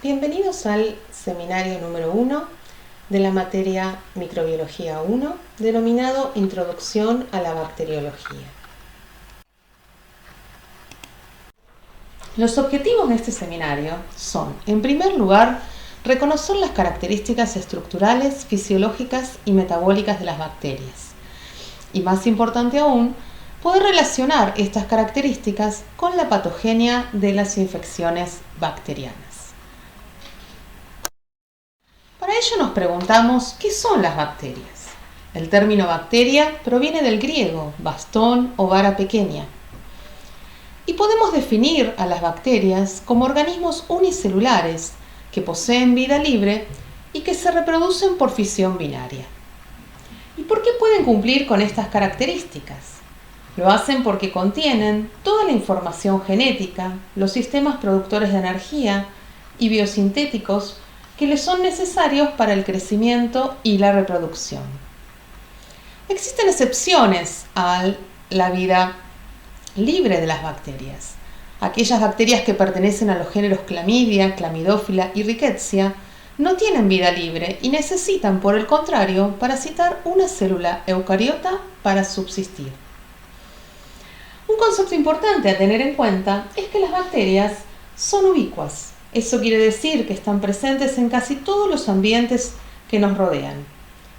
Bienvenidos al seminario número 1 de la materia Microbiología 1, denominado Introducción a la Bacteriología. Los objetivos de este seminario son, en primer lugar, reconocer las características estructurales, fisiológicas y metabólicas de las bacterias. Y más importante aún, poder relacionar estas características con la patogenia de las infecciones bacterianas. Para ello nos preguntamos, ¿qué son las bacterias? El término bacteria proviene del griego, bastón o vara pequeña. Y podemos definir a las bacterias como organismos unicelulares que poseen vida libre y que se reproducen por fisión binaria. ¿Y por qué pueden cumplir con estas características? Lo hacen porque contienen toda la información genética, los sistemas productores de energía y biosintéticos que les son necesarios para el crecimiento y la reproducción. Existen excepciones a la vida libre de las bacterias. Aquellas bacterias que pertenecen a los géneros Clamidia, Clamidófila y Rickettsia no tienen vida libre y necesitan, por el contrario, parasitar una célula eucariota para subsistir. Un concepto importante a tener en cuenta es que las bacterias son ubicuas. Eso quiere decir que están presentes en casi todos los ambientes que nos rodean,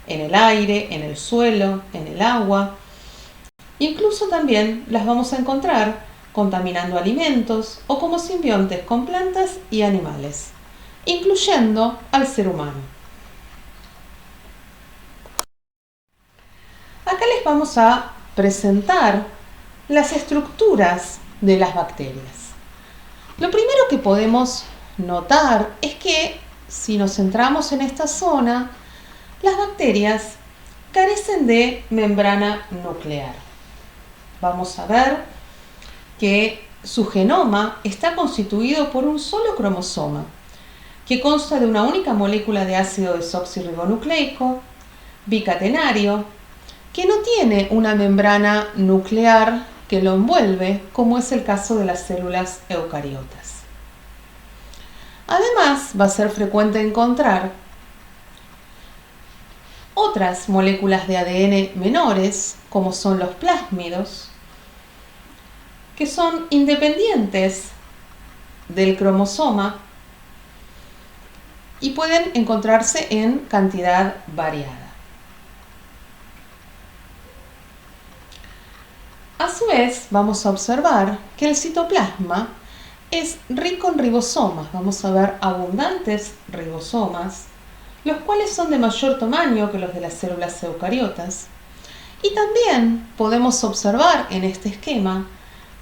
en el aire, en el suelo, en el agua. Incluso también las vamos a encontrar contaminando alimentos o como simbiontes con plantas y animales, incluyendo al ser humano. Acá les vamos a presentar las estructuras de las bacterias. Lo primero que podemos notar es que si nos centramos en esta zona, las bacterias carecen de membrana nuclear. Vamos a ver que su genoma está constituido por un solo cromosoma, que consta de una única molécula de ácido desoxirribonucleico, bicatenario, que no tiene una membrana nuclear que lo envuelve, como es el caso de las células eucariotas. Además, va a ser frecuente encontrar otras moléculas de ADN menores, como son los plásmidos, que son independientes del cromosoma y pueden encontrarse en cantidad variada. A su vez, vamos a observar que el citoplasma es rico en ribosomas. Vamos a ver abundantes ribosomas, los cuales son de mayor tamaño que los de las células eucariotas. Y también podemos observar en este esquema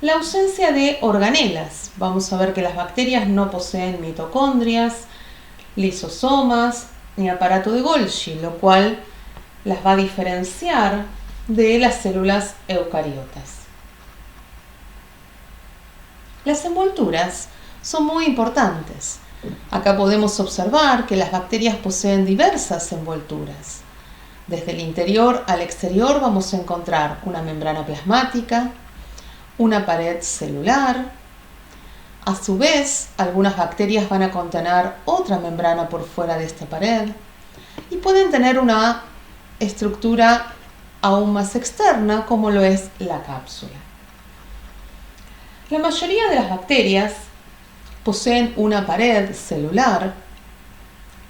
la ausencia de organelas. Vamos a ver que las bacterias no poseen mitocondrias, lisosomas ni aparato de Golgi, lo cual las va a diferenciar de las células eucariotas. Las envolturas son muy importantes. Acá podemos observar que las bacterias poseen diversas envolturas. Desde el interior al exterior vamos a encontrar una membrana plasmática, una pared celular. A su vez, algunas bacterias van a contener otra membrana por fuera de esta pared y pueden tener una estructura aún más externa, como lo es la cápsula. La mayoría de las bacterias poseen una pared celular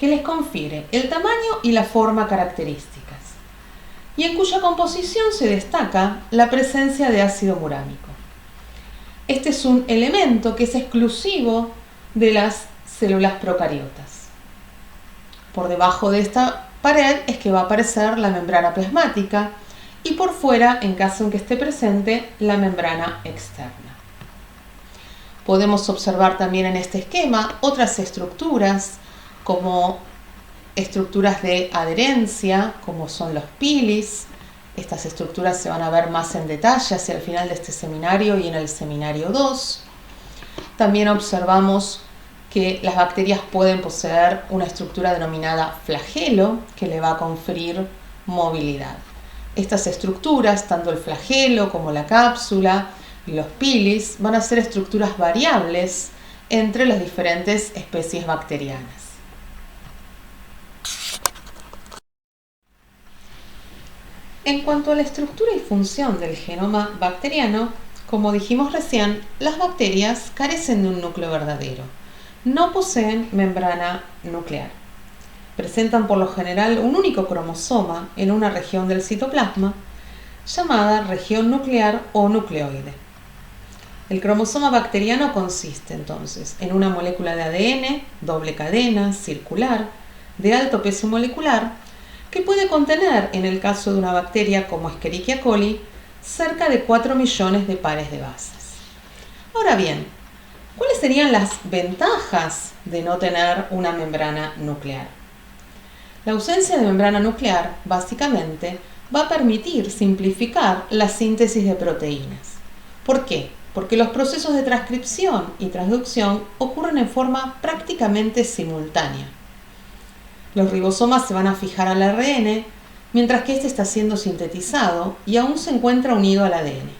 que les confiere el tamaño y la forma características, y en cuya composición se destaca la presencia de ácido murámico. Este es un elemento que es exclusivo de las células procariotas. Por debajo de esta pared es que va a aparecer la membrana plasmática y por fuera, en caso en que esté presente, la membrana externa. Podemos observar también en este esquema otras estructuras, como estructuras de adherencia, como son los pilis. Estas estructuras se van a ver más en detalle hacia el final de este seminario y en el seminario 2. También observamos que las bacterias pueden poseer una estructura denominada flagelo, que le va a conferir movilidad. Estas estructuras, tanto el flagelo como la cápsula y los pilis, van a ser estructuras variables entre las diferentes especies bacterianas. En cuanto a la estructura y función del genoma bacteriano, como dijimos recién, las bacterias carecen de un núcleo verdadero. No poseen membrana nuclear. Presentan por lo general un único cromosoma en una región del citoplasma, llamada región nuclear o nucleoide. El cromosoma bacteriano consiste entonces en una molécula de ADN, doble cadena, circular, de alto peso molecular, que puede contener, en el caso de una bacteria como Escherichia coli, cerca de 4 millones de pares de bases. Ahora bien, ¿cuáles serían las ventajas de no tener una membrana nuclear? La ausencia de membrana nuclear, básicamente, va a permitir simplificar la síntesis de proteínas. ¿Por qué? Porque los procesos de transcripción y transducción ocurren en forma prácticamente simultánea. Los ribosomas se van a fijar al ARN, mientras que este está siendo sintetizado y aún se encuentra unido al ADN.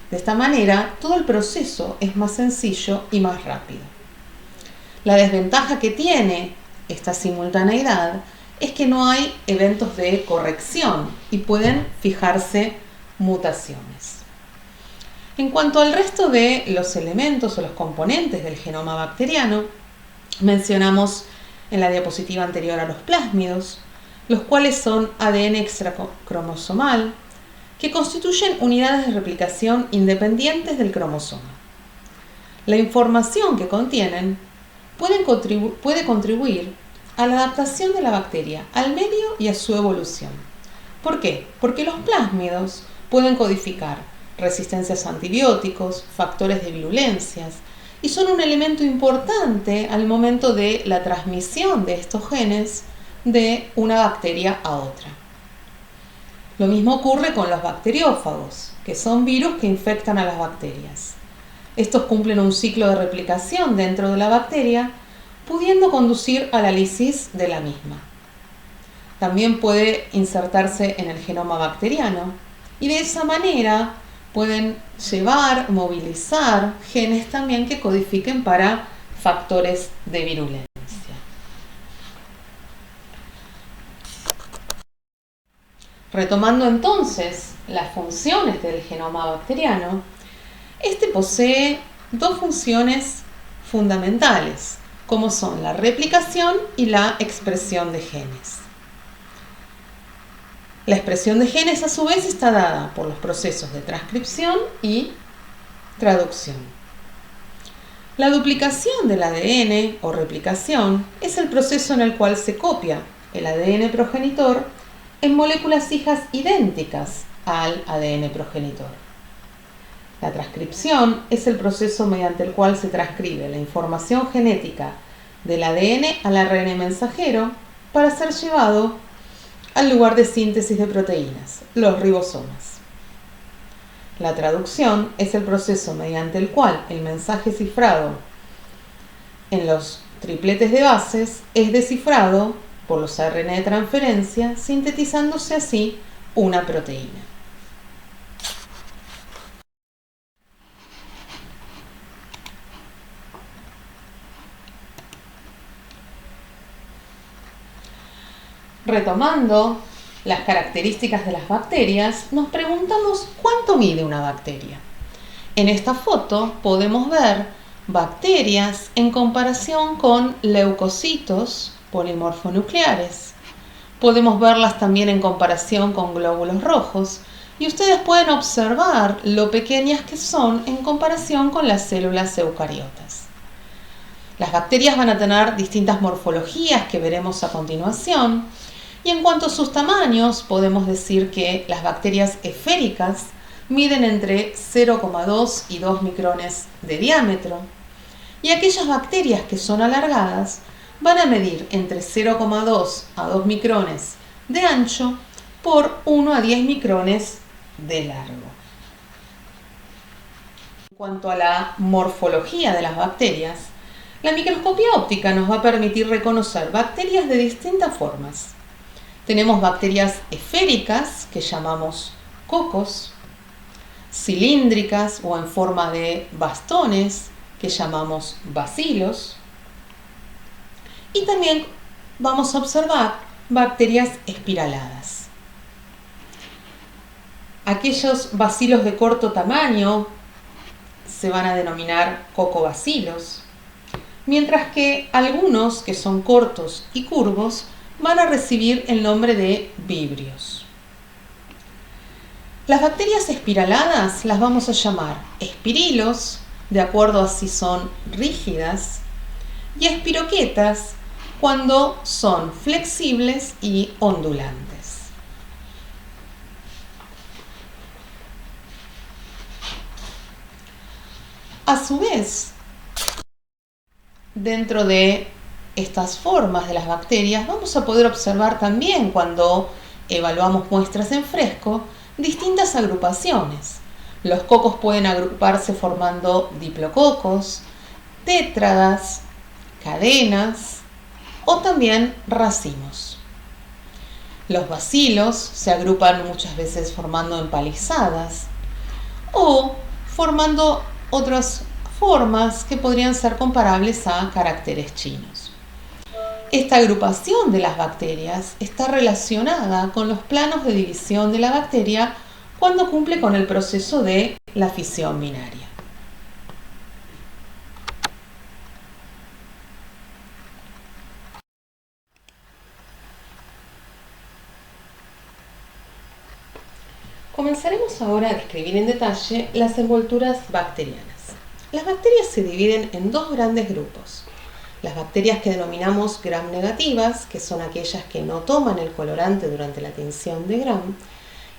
De esta manera, todo el proceso es más sencillo y más rápido. La desventaja que tiene esta simultaneidad es que no hay eventos de corrección y pueden fijarse mutaciones. En cuanto al resto de los elementos o los componentes del genoma bacteriano, mencionamos en la diapositiva anterior a los plásmidos, los cuales son ADN extracromosomal, que constituyen unidades de replicación independientes del cromosoma. La información que contienen puede contribuir a la adaptación de la bacteria al medio y a su evolución. ¿Por qué? Porque los plásmidos pueden codificar resistencias a antibióticos, factores de virulencias, y son un elemento importante al momento de la transmisión de estos genes de una bacteria a otra. Lo mismo ocurre con los bacteriófagos, que son virus que infectan a las bacterias. Estos cumplen un ciclo de replicación dentro de la bacteria, pudiendo conducir a la lisis de la misma. También puede insertarse en el genoma bacteriano y de esa manera pueden movilizar genes también que codifiquen para factores de virulencia. Retomando entonces las funciones del genoma bacteriano, este posee dos funciones fundamentales, como son la replicación y la expresión de genes. La expresión de genes a su vez está dada por los procesos de transcripción y traducción. La duplicación del ADN o replicación es el proceso en el cual se copia el ADN progenitor en moléculas hijas idénticas al ADN progenitor. La transcripción es el proceso mediante el cual se transcribe la información genética del ADN al ARN mensajero para ser llevado al lugar de síntesis de proteínas, los ribosomas. La traducción es el proceso mediante el cual el mensaje cifrado en los tripletes de bases es descifrado por los ARN de transferencia, sintetizándose así una proteína. Retomando las características de las bacterias, nos preguntamos cuánto mide una bacteria. En esta foto podemos ver bacterias en comparación con leucocitos polimorfonucleares. Podemos verlas también en comparación con glóbulos rojos y ustedes pueden observar lo pequeñas que son en comparación con las células eucariotas. Las bacterias van a tener distintas morfologías que veremos a continuación. Y en cuanto a sus tamaños, podemos decir que las bacterias esféricas miden entre 0,2 y 2 micrones de diámetro, y aquellas bacterias que son alargadas van a medir entre 0,2 a 2 micrones de ancho por 1 a 10 micrones de largo. En cuanto a la morfología de las bacterias, la microscopía óptica nos va a permitir reconocer bacterias de distintas formas. Tenemos bacterias esféricas, que llamamos cocos, cilíndricas o en forma de bastones, que llamamos bacilos, y también vamos a observar bacterias espiraladas. Aquellos bacilos de corto tamaño se van a denominar cocobacilos, mientras que algunos que son cortos y curvos van a recibir el nombre de vibrios. Las bacterias espiraladas las vamos a llamar espirilos, de acuerdo a si son rígidas, y espiroquetas cuando son flexibles y ondulantes. A su vez, dentro de estas formas de las bacterias vamos a poder observar también, cuando evaluamos muestras en fresco, distintas agrupaciones. Los cocos pueden agruparse formando diplococos, tétradas, cadenas o también racimos. Los bacilos se agrupan muchas veces formando empalizadas o formando otras formas que podrían ser comparables a caracteres chinos. Esta agrupación de las bacterias está relacionada con los planos de división de la bacteria cuando cumple con el proceso de la fisión binaria. Comenzaremos ahora a describir en detalle las envolturas bacterianas. Las bacterias se dividen en dos grandes grupos. Las bacterias que denominamos gram negativas, que son aquellas que no toman el colorante durante la tinción de gram,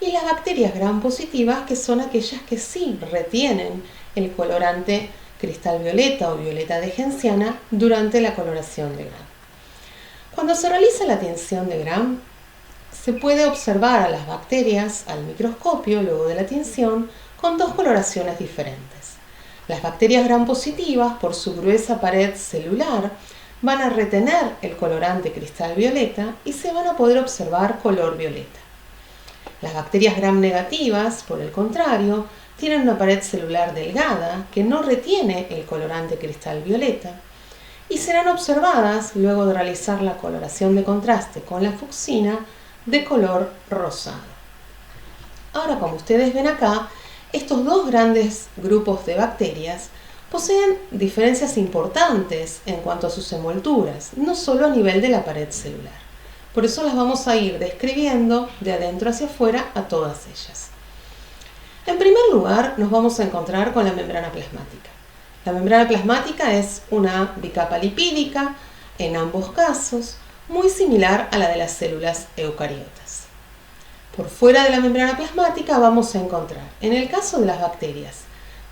y las bacterias gram positivas, que son aquellas que sí retienen el colorante cristal violeta o violeta de genciana durante la coloración de gram. Cuando se realiza la tinción de gram, se puede observar a las bacterias al microscopio luego de la tinción con dos coloraciones diferentes. Las bacterias gram positivas, por su gruesa pared celular, van a retener el colorante cristal violeta y se van a poder observar color violeta. Las bacterias gram negativas, por el contrario, tienen una pared celular delgada que no retiene el colorante cristal violeta y serán observadas, luego de realizar la coloración de contraste con la fucsina, de color rosado. Ahora, como ustedes ven acá, estos dos grandes grupos de bacterias poseen diferencias importantes en cuanto a sus envolturas, no solo a nivel de la pared celular. Por eso las vamos a ir describiendo de adentro hacia afuera a todas ellas. En primer lugar, nos vamos a encontrar con la membrana plasmática. La membrana plasmática es una bicapa lipídica, en ambos casos, muy similar a la de las células eucariotas. Por fuera de la membrana plasmática vamos a encontrar, en el caso de las bacterias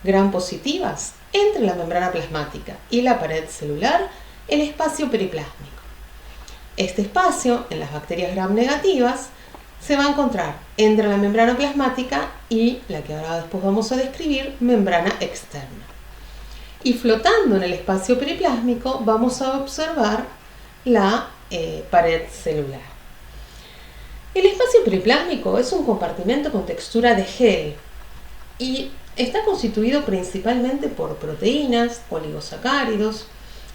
gram positivas, entre la membrana plasmática y la pared celular, el espacio periplásmico. Este espacio, en las bacterias gram negativas, se va a encontrar entre la membrana plasmática y la que ahora después vamos a describir, membrana externa. Y flotando en el espacio periplásmico vamos a observar la pared celular. El espacio periplásmico es un compartimento con textura de gel y está constituido principalmente por proteínas, oligosacáridos,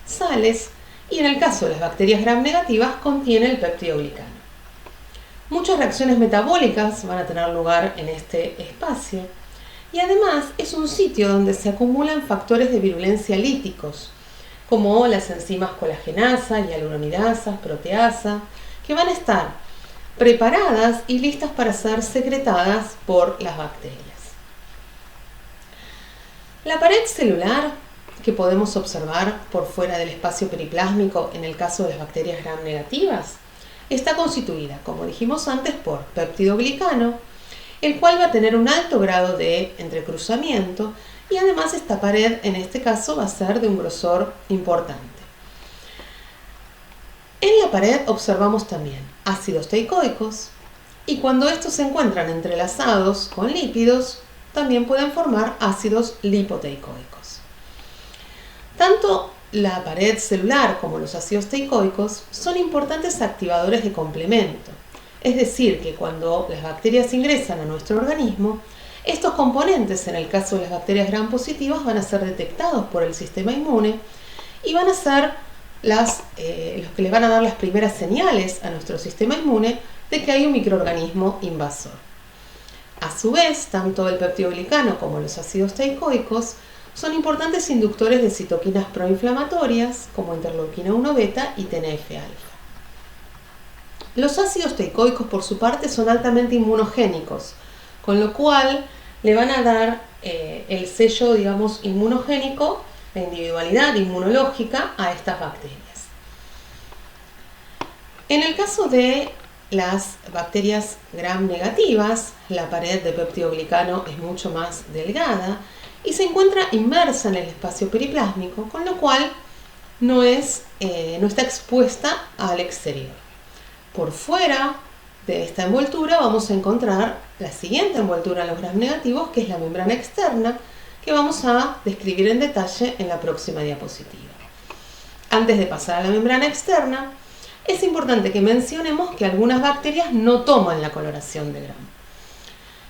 sales y en el caso de las bacterias gram negativas contiene el peptidoglicano. Muchas reacciones metabólicas van a tener lugar en este espacio y además es un sitio donde se acumulan factores de virulencia líticos, como las enzimas colagenasa, hialuronidasa, proteasa, que van a estar preparadas y listas para ser secretadas por las bacterias. La pared celular, que podemos observar por fuera del espacio periplásmico en el caso de las bacterias gram negativas, está constituida, como dijimos antes, por peptidoglicano, el cual va a tener un alto grado de entrecruzamiento y además esta pared en este caso va a ser de un grosor importante. En la pared observamos también ácidos teicoicos y cuando estos se encuentran entrelazados con lípidos también pueden formar ácidos lipoteicoicos. Tanto la pared celular como los ácidos teicoicos son importantes activadores de complemento, es decir, que cuando las bacterias ingresan a nuestro organismo, Estos componentes, en el caso de las bacterias gram positivas, van a ser detectados por el sistema inmune y van a ser los que le van a dar las primeras señales a nuestro sistema inmune de que hay un microorganismo invasor. A su vez, tanto el peptidoglicano como los ácidos teicoicos son importantes inductores de citoquinas proinflamatorias como interleuquina 1 beta y TNF-alfa. Los ácidos teicoicos, por su parte, son altamente inmunogénicos, con lo cual le van a dar el sello, digamos, inmunogénico, la individualidad inmunológica a estas bacterias. En el caso de las bacterias gram negativas, la pared de peptidoglicano es mucho más delgada y se encuentra inmersa en el espacio periplásmico, con lo cual no está expuesta al exterior. Por fuera de esta envoltura vamos a encontrar la siguiente envoltura en los gram negativos, que es la membrana externa, que vamos a describir en detalle en la próxima diapositiva. Antes de pasar a la membrana externa, es importante que mencionemos que algunas bacterias no toman la coloración de gram.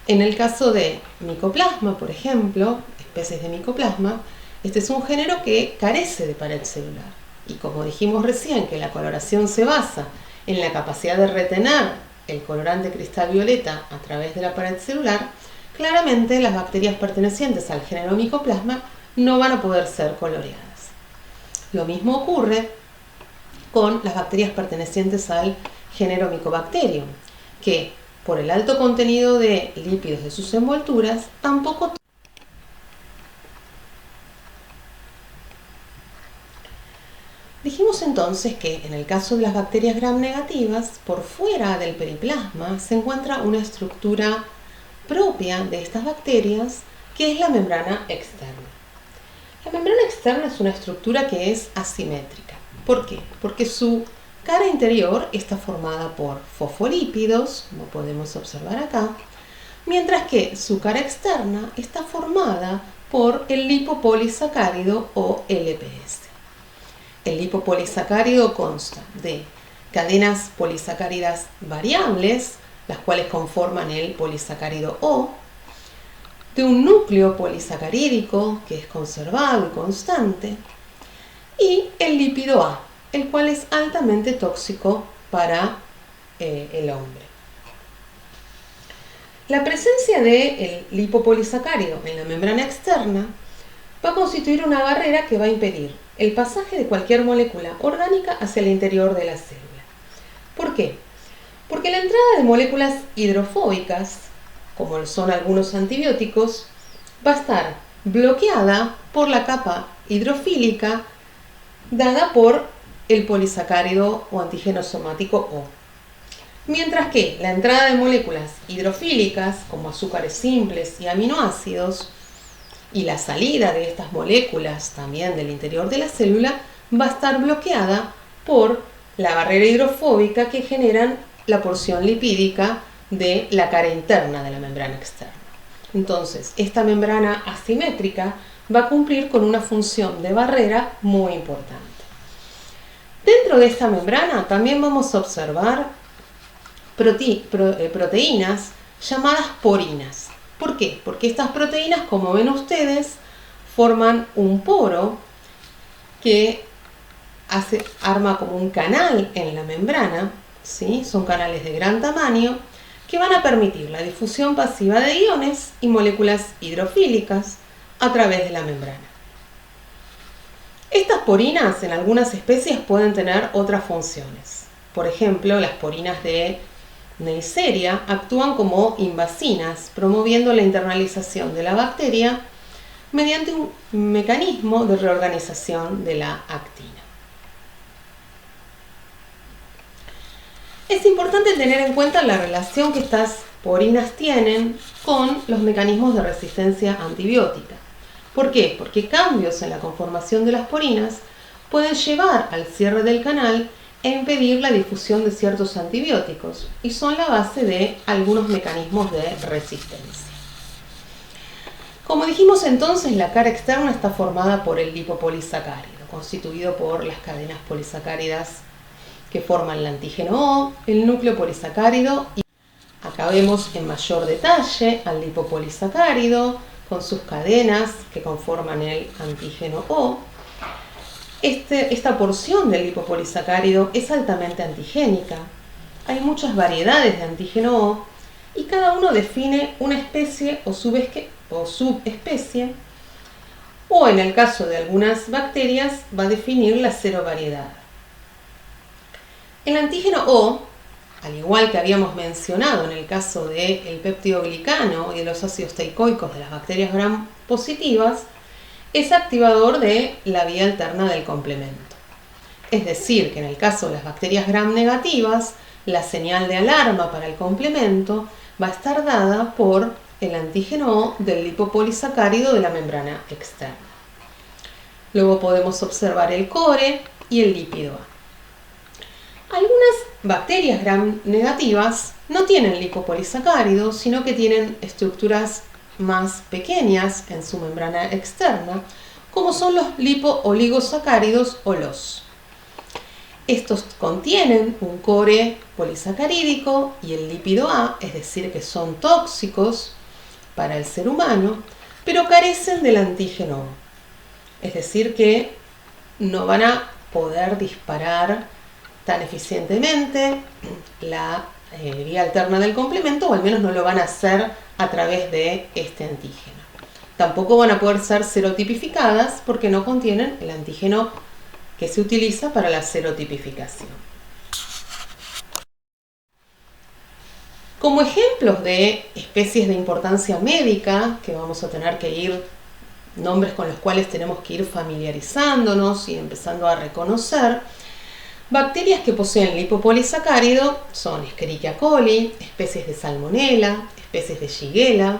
En el caso de Mycoplasma, por ejemplo, especies de Mycoplasma, este es un género que carece de pared celular. Y como dijimos recién que la coloración se basa en la capacidad de retener el colorante cristal violeta a través de la pared celular, claramente las bacterias pertenecientes al género Mycoplasma no van a poder ser coloreadas. Lo mismo ocurre con las bacterias pertenecientes al género Mycobacterium, que por el alto contenido de lípidos de sus envolturas tampoco. Dijimos entonces que en el caso de las bacterias gram negativas, por fuera del periplasma se encuentra una estructura propia de estas bacterias, que es la membrana externa. La membrana externa es una estructura que es asimétrica. ¿Por qué? Porque su cara interior está formada por fosfolípidos, como podemos observar acá, mientras que su cara externa está formada por el lipopolisacárido o LPS. El lipopolisacárido consta de cadenas polisacáridas variables, las cuales conforman el polisacárido O, de un núcleo polisacarídico que es conservado y constante, y el lípido A, el cual es altamente tóxico para el hombre. La presencia del lipopolisacárido en la membrana externa va a constituir una barrera que va a impedir el pasaje de cualquier molécula orgánica hacia el interior de la célula. ¿Por qué? Porque la entrada de moléculas hidrofóbicas, como lo son algunos antibióticos, va a estar bloqueada por la capa hidrofílica dada por el polisacárido o antígeno somático O. Mientras que la entrada de moléculas hidrofílicas, como azúcares simples y aminoácidos, y la salida de estas moléculas también del interior de la célula, va a estar bloqueada por la barrera hidrofóbica que generan la porción lipídica de la cara interna de la membrana externa. Entonces, esta membrana asimétrica va a cumplir con una función de barrera muy importante. Dentro de esta membrana también vamos a observar proteínas llamadas porinas. ¿Por qué? Porque estas proteínas, como ven ustedes, forman un poro que arma como un canal en la membrana, ¿sí? Son canales de gran tamaño que van a permitir la difusión pasiva de iones y moléculas hidrofílicas a través de la membrana. Estas porinas en algunas especies pueden tener otras funciones. Por ejemplo, las porinas de Neisseria actúan como invasinas, promoviendo la internalización de la bacteria mediante un mecanismo de reorganización de la actina. Es importante tener en cuenta la relación que estas porinas tienen con los mecanismos de resistencia antibiótica. ¿Por qué? Porque cambios en la conformación de las porinas pueden llevar al cierre del canal e impedir la difusión de ciertos antibióticos y son la base de algunos mecanismos de resistencia. Como dijimos entonces, la cara externa está formada por el lipopolisacárido, constituido por las cadenas polisacáridas que forman el antígeno O, el núcleo polisacárido y a Acá vemos en mayor detalle al lipopolisacárido con sus cadenas que conforman el antígeno O. Esta porción del lipopolisacárido es altamente antigénica. Hay muchas variedades de antígeno O y cada uno define una especie o subespecie, o en el caso de algunas bacterias va a definir la serovariedad. El antígeno O, al igual que habíamos mencionado en el caso del péptido glicano y de los ácidos teicoicos de las bacterias gram positivas, es activador de la vía alterna del complemento. Es decir, que en el caso de las bacterias gram negativas, la señal de alarma para el complemento va a estar dada por el antígeno O del lipopolisacárido de la membrana externa. Luego podemos observar el core y el lípido A. Algunas bacterias gram negativas no tienen lipopolisacárido, sino que tienen estructuras más pequeñas en su membrana externa, como son los lipooligosacáridos o LOS. Estos contienen un core polisacarídico y el lípido A, es decir, que son tóxicos para el ser humano, pero carecen del antígeno O. Es decir, que no van a poder disparar tan eficientemente la vía alterna del complemento, o al menos no lo van a hacer a través de este antígeno. Tampoco van a poder ser serotipificadas porque no contienen el antígeno que se utiliza para la serotipificación. Como ejemplos de especies de importancia médica, que vamos a tener que ir, nombres con los cuales tenemos que ir familiarizándonos y empezando a reconocer, bacterias que poseen lipopolisacárido son Escherichia coli, especies de Salmonella, especies de Shigella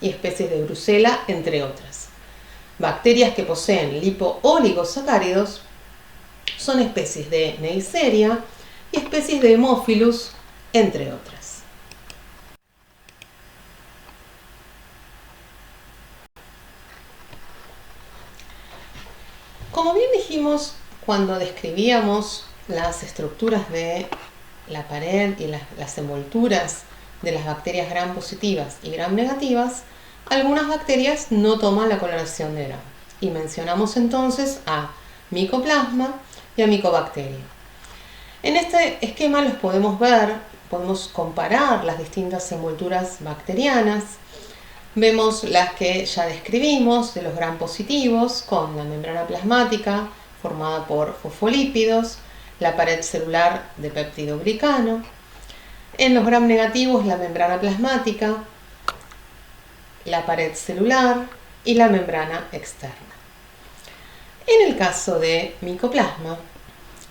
y especies de Brucella, entre otras. Bacterias que poseen lipooligosacáridos son especies de Neisseria y especies de Haemophilus, entre otras. Como bien dijimos cuando describíamos las estructuras de la pared y las envolturas de las bacterias gram positivas y gram negativas, algunas bacterias no toman la coloración de gram. Y mencionamos entonces a Mycoplasma y a Mycobacteria. En este esquema los podemos ver, podemos comparar las distintas envolturas bacterianas. Vemos las que ya describimos de los gram positivos con la membrana plasmática formada por fosfolípidos, la pared celular de péptido glicano. En los gram negativos la membrana plasmática, la pared celular y la membrana externa. En el caso de Mycoplasma,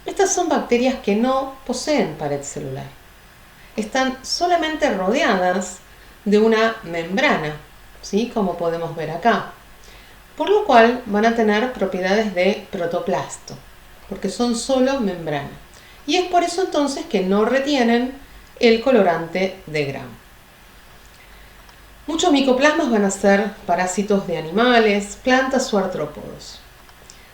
estas son bacterias que no poseen pared celular. Están solamente rodeadas de una membrana, ¿sí? Como podemos ver acá. Por lo cual van a tener propiedades de protoplasto, porque son solo membrana. Y es por eso entonces que no retienen el colorante de gram. Muchos micoplasmas van a ser parásitos de animales, plantas o artrópodos.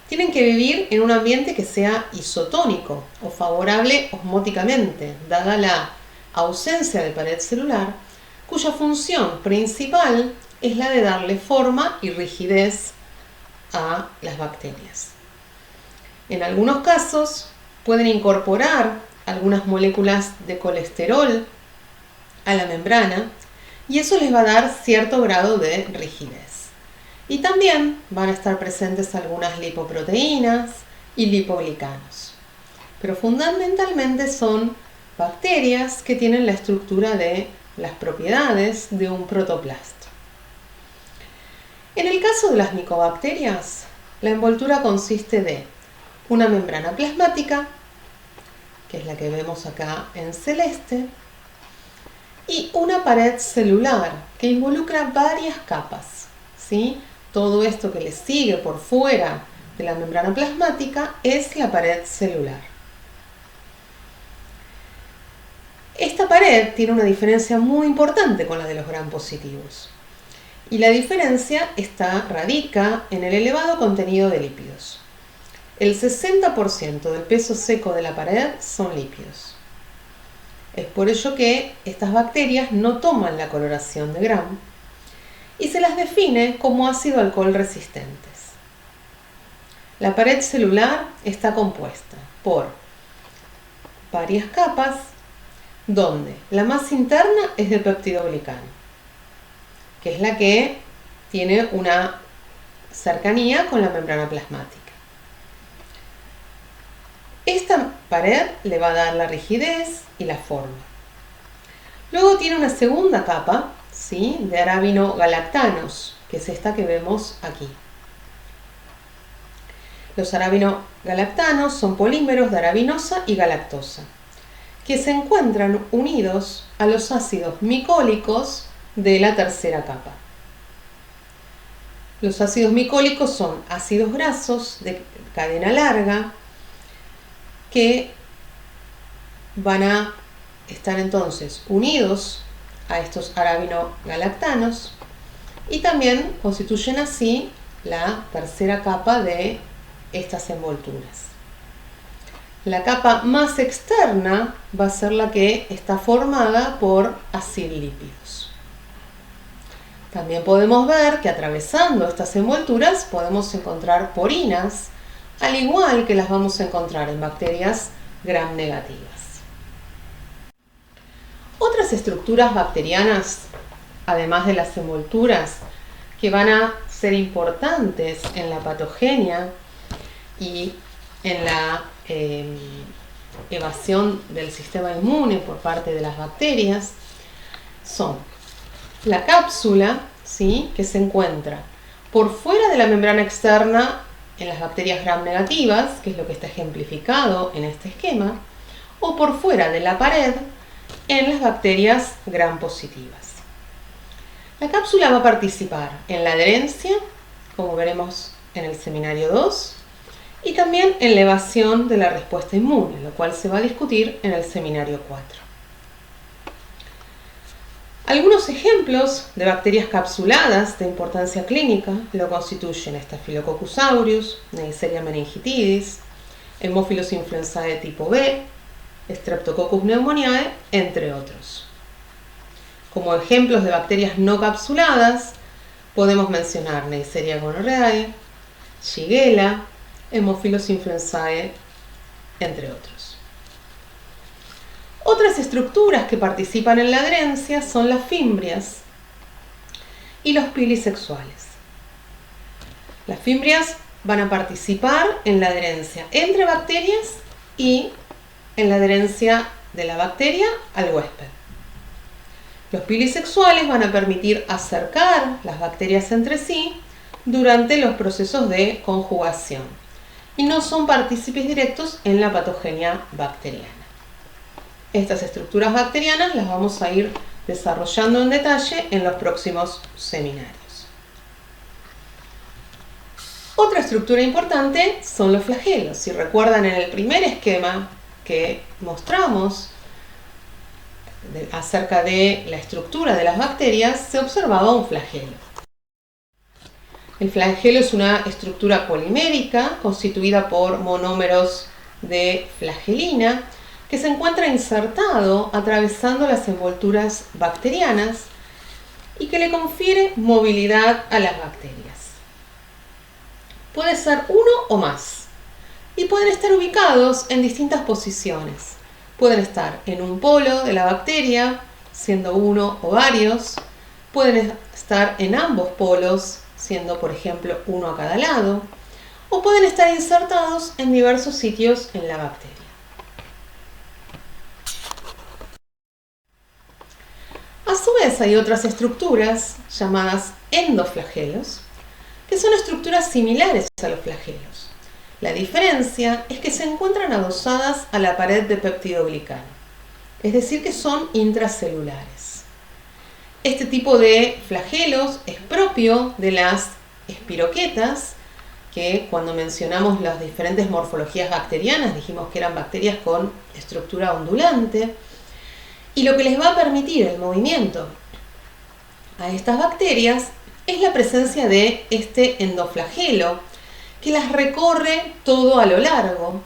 Tienen que vivir en un ambiente que sea isotónico o favorable osmóticamente, dada la ausencia de pared celular, cuya función principal es la de darle forma y rigidez a las bacterias. En algunos casos pueden incorporar algunas moléculas de colesterol a la membrana y eso les va a dar cierto grado de rigidez. Y también van a estar presentes algunas lipoproteínas y lipoglicanos. Pero fundamentalmente son bacterias que tienen la estructura de las propiedades de un protoplasto. En el caso de las micobacterias, la envoltura consiste de una membrana plasmática, que es la que vemos acá en celeste, y una pared celular que involucra varias capas, ¿sí? Todo esto que le sigue por fuera de la membrana plasmática es la pared celular. Esta pared tiene una diferencia muy importante con la de los gram positivos. Y la diferencia radica en el elevado contenido de lípidos. El 60% del peso seco de la pared son lípidos. Es por ello que estas bacterias no toman la coloración de Gram y se las define como ácido alcohol resistentes. La pared celular está compuesta por varias capas, donde la más interna es de peptidoglicano, que es la que tiene una cercanía con la membrana plasmática. Esta pared le va a dar la rigidez y la forma. Luego tiene una segunda capa, ¿sí?, de arabinogalactanos, que es esta que vemos aquí. Los arabinogalactanos son polímeros de arabinosa y galactosa, que se encuentran unidos a los ácidos micólicos de la tercera capa. Los ácidos micólicos son ácidos grasos de cadena larga que van a estar entonces unidos a estos arabinogalactanos y también constituyen así la tercera capa de estas envolturas. La capa más externa va a ser la que está formada por acilípidos. También podemos ver que atravesando estas envolturas podemos encontrar porinas, al igual que las vamos a encontrar en bacterias gram negativas. Otras estructuras bacterianas, además de las envolturas, que van a ser importantes en la patogenia y en la evasión del sistema inmune por parte de las bacterias, son la cápsula, ¿sí?, que se encuentra por fuera de la membrana externa en las bacterias gram negativas, que es lo que está ejemplificado en este esquema, o por fuera de la pared en las bacterias gram positivas. La cápsula va a participar en la adherencia, como veremos en el seminario 2, y también en la evasión de la respuesta inmune, lo cual se va a discutir en el seminario 4. Algunos ejemplos de bacterias capsuladas de importancia clínica lo constituyen Staphylococcus aureus, Neisseria meningitidis, Haemophilus influenzae tipo B, Streptococcus pneumoniae, entre otros. Como ejemplos de bacterias no capsuladas podemos mencionar Neisseria gonorrhoeae, Shigella, Haemophilus influenzae, entre otros. Otras estructuras que participan en la adherencia son las fimbrias y los pilisexuales. Las fimbrias van a participar en la adherencia entre bacterias y en la adherencia de la bacteria al huésped. Los pilisexuales van a permitir acercar las bacterias entre sí durante los procesos de conjugación y no son partícipes directos en la patogenia bacteriana. Estas estructuras bacterianas las vamos a ir desarrollando en detalle en los próximos seminarios. Otra estructura importante son los flagelos. Si recuerdan, en el primer esquema que mostramos acerca de la estructura de las bacterias, se observaba un flagelo. El flagelo es una estructura polimérica constituida por monómeros de flagelina que se encuentra insertado atravesando las envolturas bacterianas y que le confiere movilidad a las bacterias. Puede ser uno o más y pueden estar ubicados en distintas posiciones. Pueden estar en un polo de la bacteria, siendo uno o varios. Pueden estar en ambos polos, siendo por ejemplo uno a cada lado. O pueden estar insertados en diversos sitios en la bacteria. A su vez hay otras estructuras llamadas endoflagelos, que son estructuras similares a los flagelos. La diferencia es que se encuentran adosadas a la pared de peptidoglicano, es decir, que son intracelulares. Este tipo de flagelos es propio de las espiroquetas, que cuando mencionamos las diferentes morfologías bacterianas dijimos que eran bacterias con estructura ondulante, y lo que les va a permitir el movimiento a estas bacterias es la presencia de este endoflagelo, que las recorre todo a lo largo,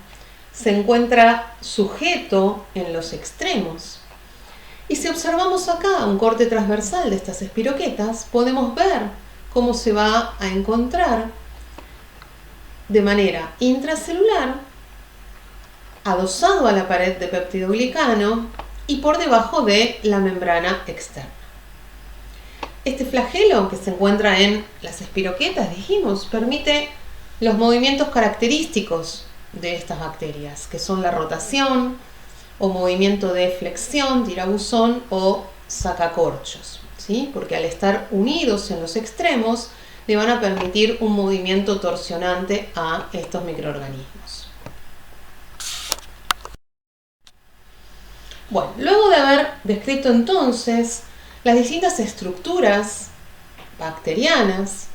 se encuentra sujeto en los extremos Y si observamos acá un corte transversal de estas espiroquetas, podemos ver cómo se va a encontrar de manera intracelular, adosado a la pared de peptidoglicano y por debajo de la membrana externa. Este flagelo que se encuentra en las espiroquetas, dijimos, permite los movimientos característicos de estas bacterias, que son la rotación o movimiento de flexión, tirabuzón o sacacorchos, ¿sí? Porque al estar unidos en los extremos le van a permitir un movimiento torsionante a estos microorganismos. Bueno, luego de haber descrito entonces las distintas estructuras bacterianas,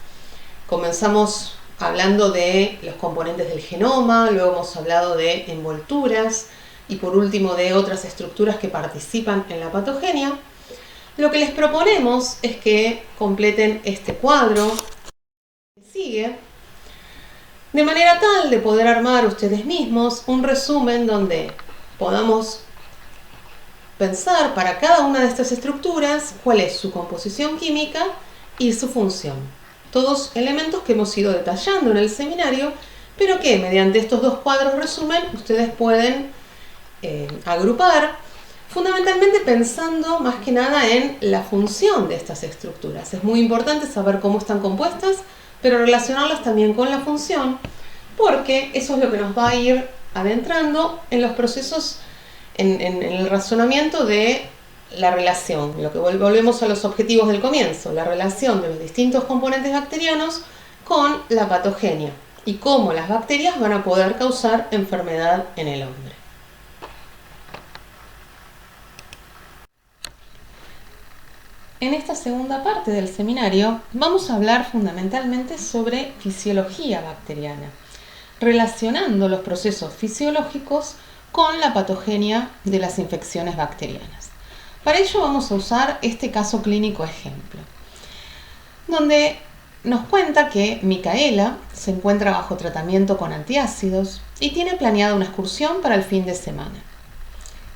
comenzamos hablando de los componentes del genoma, luego hemos hablado de envolturas y por último de otras estructuras que participan en la patogenia. Lo que les proponemos es que completen este cuadro que sigue, de manera tal de poder armar ustedes mismos un resumen donde podamos pensar para cada una de estas estructuras cuál es su composición química y su función. Todos elementos que hemos ido detallando en el seminario, pero que mediante estos dos cuadros resumen ustedes pueden agrupar, fundamentalmente pensando más que nada en la función de estas estructuras. Es muy importante saber cómo están compuestas, pero relacionarlas también con la función, porque eso es lo que nos va a ir adentrando en los procesos, en el razonamiento de la relación, lo que volvemos a los objetivos del comienzo, la relación de los distintos componentes bacterianos con la patogenia y cómo las bacterias van a poder causar enfermedad en el hombre. En esta segunda parte del seminario vamos a hablar fundamentalmente sobre fisiología bacteriana, relacionando los procesos fisiológicos con la patogenia de las infecciones bacterianas. Para ello vamos a usar este caso clínico ejemplo, donde nos cuenta que Micaela se encuentra bajo tratamiento con antiácidos y tiene planeada una excursión para el fin de semana.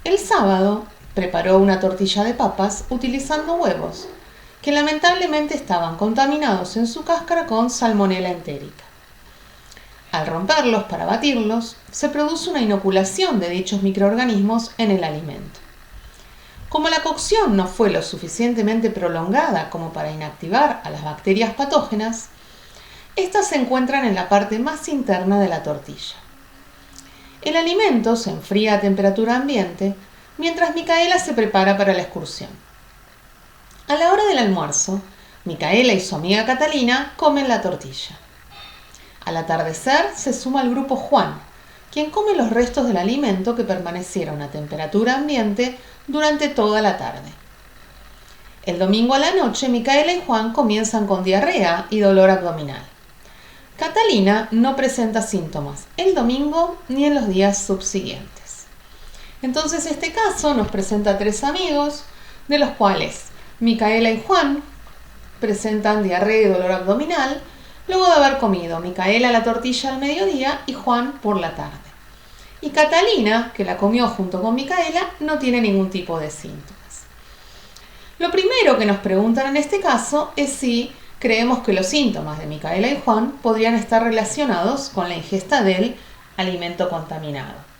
El sábado preparó una tortilla de papas utilizando huevos, que lamentablemente estaban contaminados en su cáscara con salmonela entérica. Al romperlos para batirlos, se produce una inoculación de dichos microorganismos en el alimento. Como la cocción no fue lo suficientemente prolongada como para inactivar a las bacterias patógenas, estas se encuentran en la parte más interna de la tortilla. El alimento se enfría a temperatura ambiente mientras Micaela se prepara para la excursión. A la hora del almuerzo, Micaela y su amiga Catalina comen la tortilla. Al atardecer se suma al grupo Juan, quien come los restos del alimento que permanecieron a temperatura ambiente durante toda la tarde. El domingo a la noche, Micaela y Juan comienzan con diarrea y dolor abdominal. Catalina no presenta síntomas el domingo ni en los días subsiguientes. Entonces este caso nos presenta 3 amigos, de los cuales Micaela y Juan presentan diarrea y dolor abdominal luego de haber comido Micaela la tortilla al mediodía y Juan por la tarde. Y Catalina, que la comió junto con Micaela, no tiene ningún tipo de síntomas. Lo primero que nos preguntan en este caso es si creemos que los síntomas de Micaela y Juan podrían estar relacionados con la ingesta del alimento contaminado.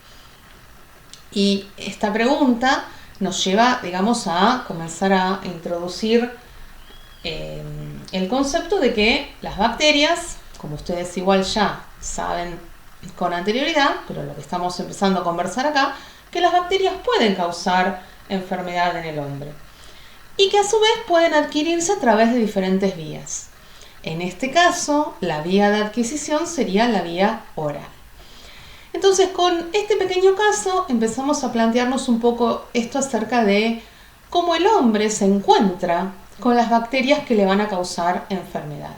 Y esta pregunta nos lleva, digamos, a comenzar a introducir el concepto de que las bacterias, como ustedes igual ya saben con anterioridad, pero lo que estamos empezando a conversar acá, que las bacterias pueden causar enfermedad en el hombre y que a su vez pueden adquirirse a través de diferentes vías. En este caso, la vía de adquisición sería la vía oral. Entonces, con este pequeño caso empezamos a plantearnos un poco esto acerca de cómo el hombre se encuentra con las bacterias que le van a causar enfermedad.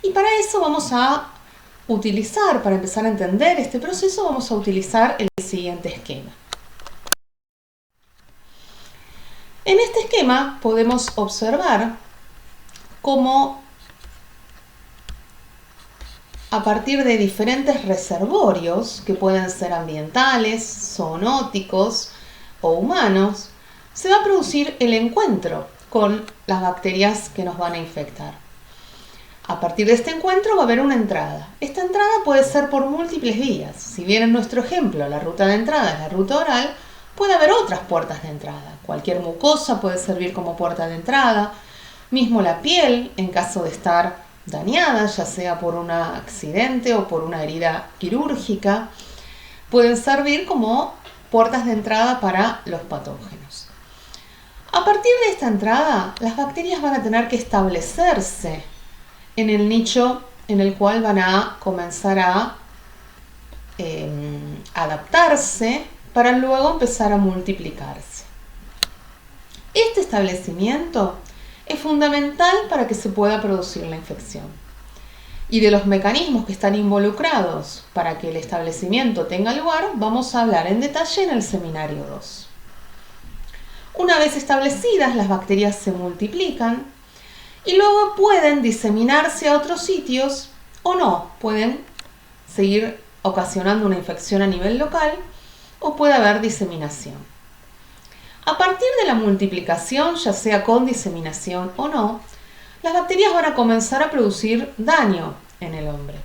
Y para eso vamos a utilizar, para empezar a entender este proceso, vamos a utilizar el siguiente esquema. En este esquema podemos observar cómo a partir de diferentes reservorios, que pueden ser ambientales, zoonóticos o humanos, se va a producir el encuentro con las bacterias que nos van a infectar. A partir de este encuentro va a haber una entrada. Esta entrada puede ser por múltiples vías. Si bien en nuestro ejemplo la ruta de entrada es la ruta oral, puede haber otras puertas de entrada. Cualquier mucosa puede servir como puerta de entrada. Mismo la piel, en caso de estar dañada, ya sea por un accidente o por una herida quirúrgica, pueden servir como puertas de entrada para los patógenos. A partir de esta entrada, las bacterias van a tener que establecerse en el nicho en el cual van a comenzar a adaptarse para luego empezar a multiplicarse. Este establecimiento es fundamental para que se pueda producir la infección. Y de los mecanismos que están involucrados para que el establecimiento tenga lugar, vamos a hablar en detalle en el seminario 2. Una vez establecidas, las bacterias se multiplican y luego pueden diseminarse a otros sitios o no, pueden seguir ocasionando una infección a nivel local o puede haber diseminación. A partir de la multiplicación, ya sea con diseminación o no, las bacterias van a comenzar a producir daño en el hombre.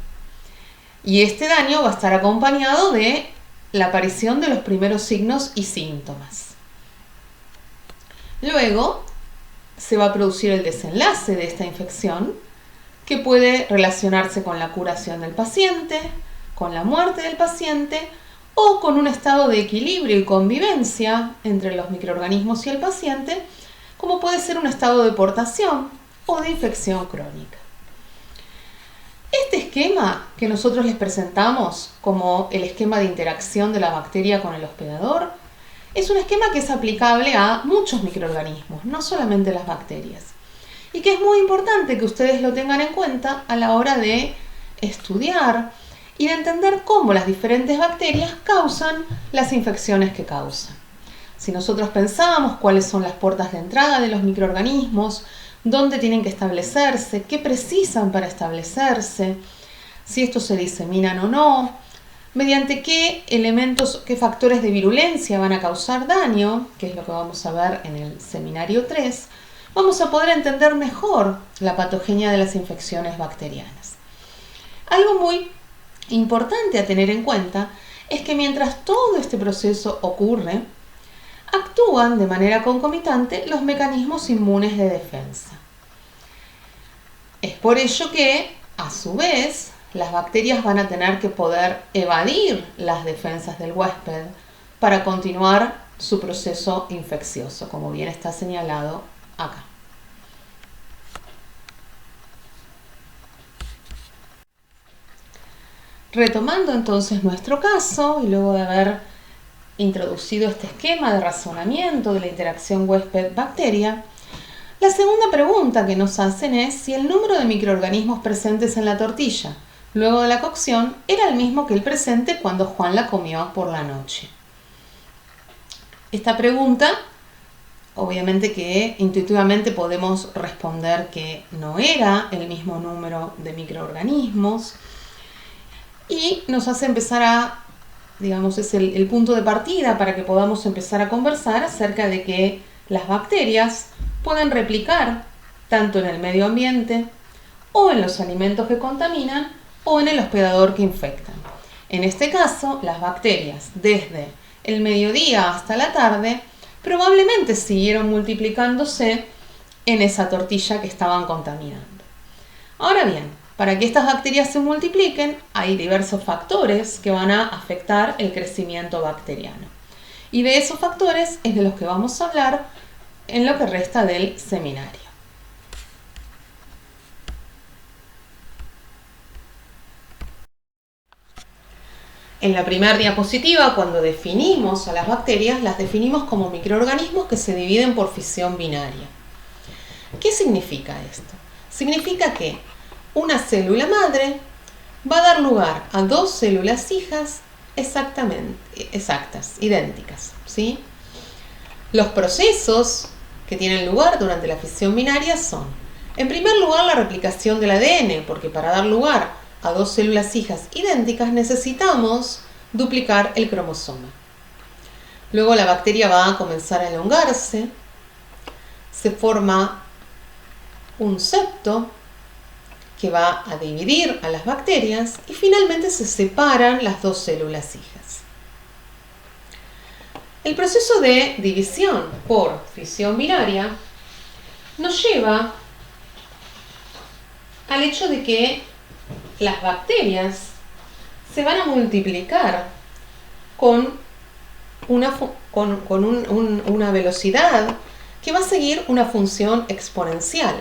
Y este daño va a estar acompañado de la aparición de los primeros signos y síntomas. Luego se va a producir el desenlace de esta infección, que puede relacionarse con la curación del paciente, con la muerte del paciente o con un estado de equilibrio y convivencia entre los microorganismos y el paciente, como puede ser un estado de portación o de infección crónica. Este esquema que nosotros les presentamos como el esquema de interacción de la bacteria con el hospedador es un esquema que es aplicable a muchos microorganismos, no solamente las bacterias, y que es muy importante que ustedes lo tengan en cuenta a la hora de estudiar y de entender cómo las diferentes bacterias causan las infecciones que causan. Si nosotros pensamos cuáles son las puertas de entrada de los microorganismos, dónde tienen que establecerse, qué precisan para establecerse, si estos se diseminan o no, mediante qué elementos, qué factores de virulencia van a causar daño, que es lo que vamos a ver en el seminario 3, vamos a poder entender mejor la patogenia de las infecciones bacterianas. Algo muy importante a tener en cuenta es que mientras todo este proceso ocurre, actúan de manera concomitante los mecanismos inmunes de defensa. Es por ello que, a su vez, las bacterias van a tener que poder evadir las defensas del huésped para continuar su proceso infeccioso, como bien está señalado acá. Retomando entonces nuestro caso, y luego de haber introducido este esquema de razonamiento de la interacción huésped-bacteria, la segunda pregunta que nos hacen es si el número de microorganismos presentes en la tortilla luego de la cocción era el mismo que el presente cuando Juan la comió por la noche. Esta pregunta, obviamente que intuitivamente podemos responder que no era el mismo número de microorganismos, y nos hace empezar a, digamos, es el punto de partida para que podamos empezar a conversar acerca de que las bacterias pueden replicar tanto en el medio ambiente o en los alimentos que contaminan o en el hospedador que infectan. En este caso, las bacterias desde el mediodía hasta la tarde probablemente siguieron multiplicándose en esa tortilla que estaban contaminando. Ahora bien, para que estas bacterias se multipliquen, hay diversos factores que van a afectar el crecimiento bacteriano. Y de esos factores es de los que vamos a hablar en lo que resta del seminario. En la primera diapositiva, cuando definimos a las bacterias, las definimos como microorganismos que se dividen por fisión binaria. ¿Qué significa esto? Significa que una célula madre va a dar lugar a dos células hijas exactas, idénticas, ¿sí? Los procesos que tienen lugar durante la fisión binaria son, en primer lugar, la replicación del ADN, porque para dar lugar a dos células hijas idénticas necesitamos duplicar el cromosoma. Luego la bacteria va a comenzar a elongarse, se forma un septo que va a dividir a las bacterias y finalmente se separan las dos células hijas. El proceso de división por fisión binaria nos lleva al hecho de que las bacterias se van a multiplicar con una velocidad que va a seguir una función exponencial.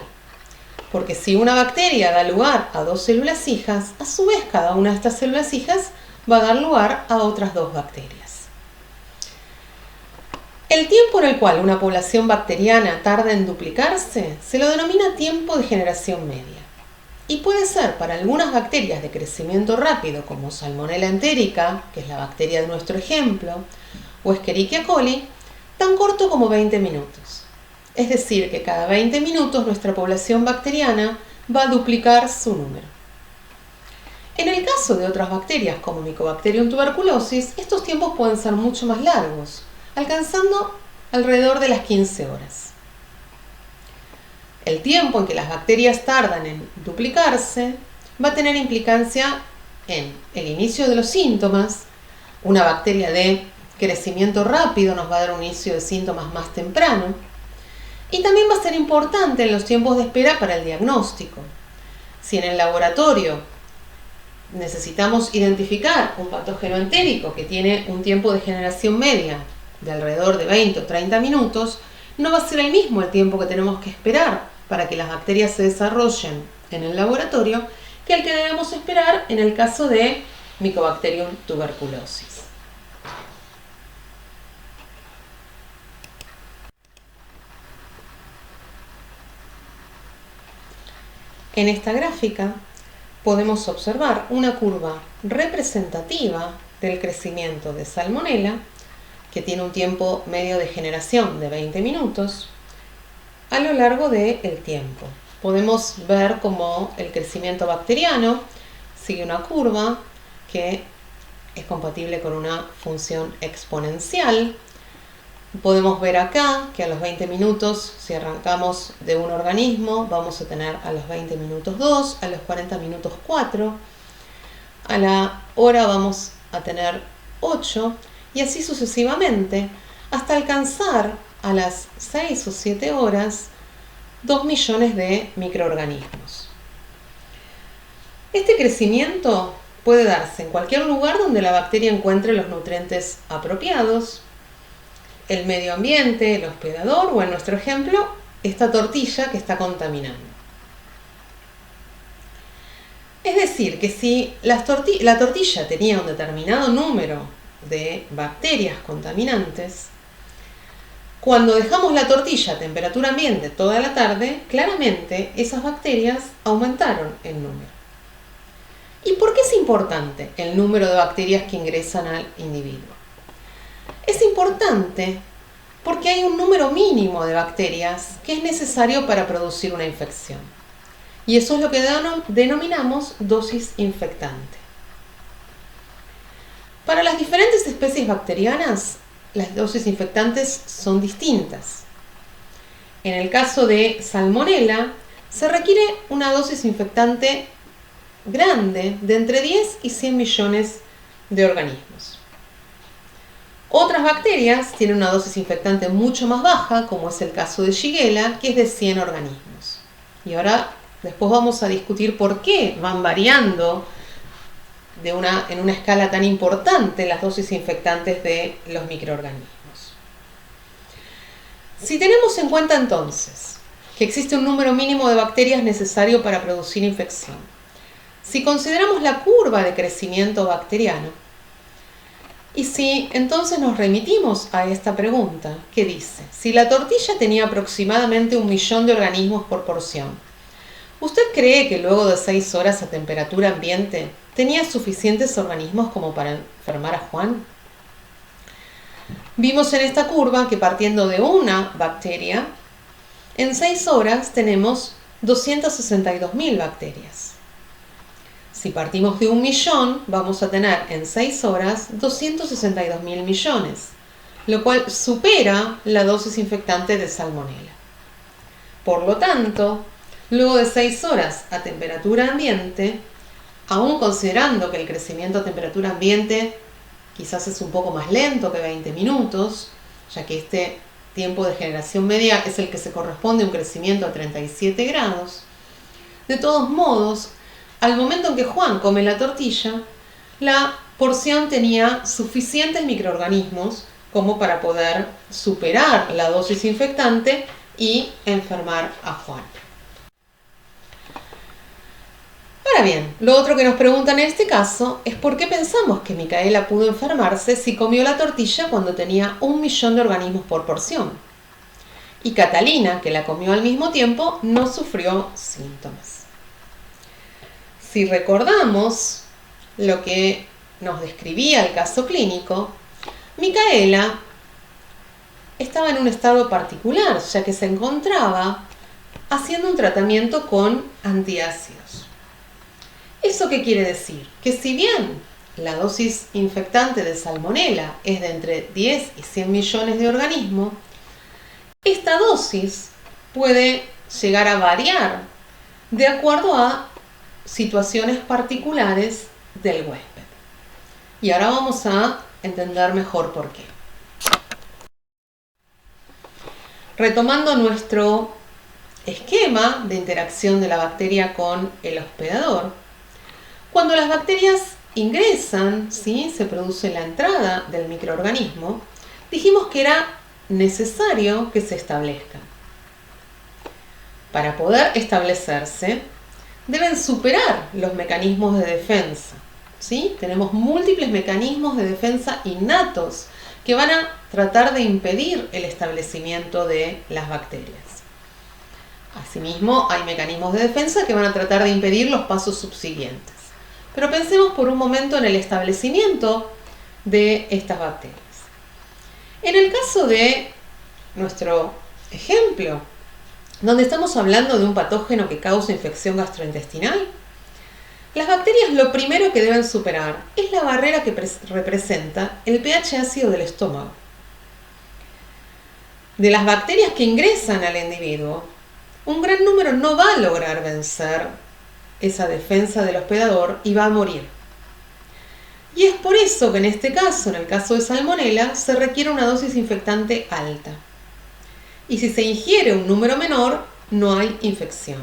Porque si una bacteria da lugar a dos células hijas, a su vez cada una de estas células hijas va a dar lugar a otras dos bacterias. El tiempo en el cual una población bacteriana tarda en duplicarse se lo denomina tiempo de generación media. Y puede ser para algunas bacterias de crecimiento rápido, como Salmonella entérica, que es la bacteria de nuestro ejemplo, o Escherichia coli, tan corto como 20 minutos. Es decir, que cada 20 minutos nuestra población bacteriana va a duplicar su número. En el caso de otras bacterias como Mycobacterium tuberculosis, estos tiempos pueden ser mucho más largos, alcanzando alrededor de las 15 horas. El tiempo en que las bacterias tardan en duplicarse va a tener implicancia en el inicio de los síntomas. Una bacteria de crecimiento rápido nos va a dar un inicio de síntomas más temprano. Y también va a ser importante en los tiempos de espera para el diagnóstico. Si en el laboratorio necesitamos identificar un patógeno entérico que tiene un tiempo de generación media de alrededor de 20 o 30 minutos, no va a ser el mismo el tiempo que tenemos que esperar para que las bacterias se desarrollen en el laboratorio que el que debemos esperar en el caso de Mycobacterium tuberculosis. En esta gráfica podemos observar una curva representativa del crecimiento de Salmonella, que tiene un tiempo medio de generación de 20 minutos, a lo largo del tiempo. Podemos ver cómo el crecimiento bacteriano sigue una curva que es compatible con una función exponencial. Podemos ver acá que a los 20 minutos, si arrancamos de un organismo, vamos a tener a los 20 minutos 2, a los 40 minutos 4, a la hora vamos a tener 8 y así sucesivamente hasta alcanzar a las 6 o 7 horas 2 millones de microorganismos. Este crecimiento puede darse en cualquier lugar donde la bacteria encuentre los nutrientes apropiados, el medio ambiente, el hospedador o, en nuestro ejemplo, esta tortilla que está contaminando. Es decir, que si la tortilla tenía un determinado número de bacterias contaminantes, cuando dejamos la tortilla a temperatura ambiente toda la tarde, claramente esas bacterias aumentaron en número. ¿Y por qué es importante el número de bacterias que ingresan al individuo? Es importante porque hay un número mínimo de bacterias que es necesario para producir una infección. Y eso es lo que denominamos dosis infectante. Para las diferentes especies bacterianas, las dosis infectantes son distintas. En el caso de Salmonella, se requiere una dosis infectante grande de entre 10 y 100 millones de organismos. Otras bacterias tienen una dosis infectante mucho más baja, como es el caso de Shigella, que es de 100 organismos. Y ahora después vamos a discutir por qué van variando en una escala tan importante las dosis infectantes de los microorganismos. Si tenemos en cuenta entonces que existe un número mínimo de bacterias necesario para producir infección, si consideramos la curva de crecimiento bacteriano, y si entonces nos remitimos a esta pregunta que dice, si la tortilla tenía aproximadamente 1 millón de organismos por porción, ¿usted cree que luego de 6 horas a temperatura ambiente tenía suficientes organismos como para enfermar a Juan? Vimos en esta curva que partiendo de una bacteria, en 6 horas tenemos 262.000 bacterias. Si partimos de 1 millón, vamos a tener en 6 horas 262.000 millones, lo cual supera la dosis infectante de salmonela. Por lo tanto, luego de 6 horas a temperatura ambiente, aún considerando que el crecimiento a temperatura ambiente quizás es un poco más lento que 20 minutos, ya que este tiempo de generación media es el que se corresponde a un crecimiento a 37 grados, de todos modos, al momento en que Juan come la tortilla, la porción tenía suficientes microorganismos como para poder superar la dosis infectante y enfermar a Juan. Ahora bien, lo otro que nos preguntan en este caso es por qué pensamos que Micaela pudo enfermarse si comió la tortilla cuando tenía 1.000.000 de organismos por porción. Y Catalina, que la comió al mismo tiempo, no sufrió síntomas. Si recordamos lo que nos describía el caso clínico, Micaela estaba en un estado particular, ya que se encontraba haciendo un tratamiento con antiácidos. ¿Eso qué quiere decir? Que si bien la dosis infectante de salmonela es de entre 10 y 100 millones de organismos, esta dosis puede llegar a variar de acuerdo a situaciones particulares del huésped. Y ahora vamos a entender mejor por qué. Retomando nuestro esquema de interacción de la bacteria con el hospedador, cuando las bacterias ingresan, ¿sí?, se produce la entrada del microorganismo, dijimos que era necesario que se establezcan. Para poder establecerse, deben superar los mecanismos de defensa, ¿sí? Tenemos múltiples mecanismos de defensa innatos que van a tratar de impedir el establecimiento de las bacterias. Asimismo, hay mecanismos de defensa que van a tratar de impedir los pasos subsiguientes. Pero pensemos por un momento en el establecimiento de estas bacterias. En el caso de nuestro ejemplo, donde estamos hablando de un patógeno que causa infección gastrointestinal, las bacterias lo primero que deben superar es la barrera que representa el pH ácido del estómago. De las bacterias que ingresan al individuo, un gran número no va a lograr vencer esa defensa del hospedador y va a morir. Y es por eso que en este caso, en el caso de salmonela, se requiere una dosis infectante alta. Y si se ingiere un número menor, no hay infección.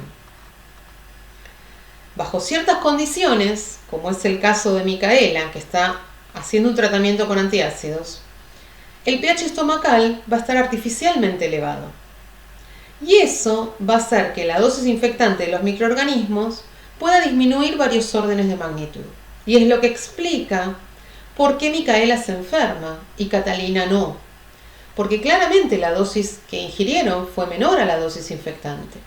Bajo ciertas condiciones, como es el caso de Micaela, que está haciendo un tratamiento con antiácidos, el pH estomacal va a estar artificialmente elevado. Y eso va a hacer que la dosis infectante de los microorganismos pueda disminuir varios órdenes de magnitud. Y es lo que explica por qué Micaela se enferma y Catalina no. Porque claramente la dosis que ingirieron fue menor a la dosis infectante.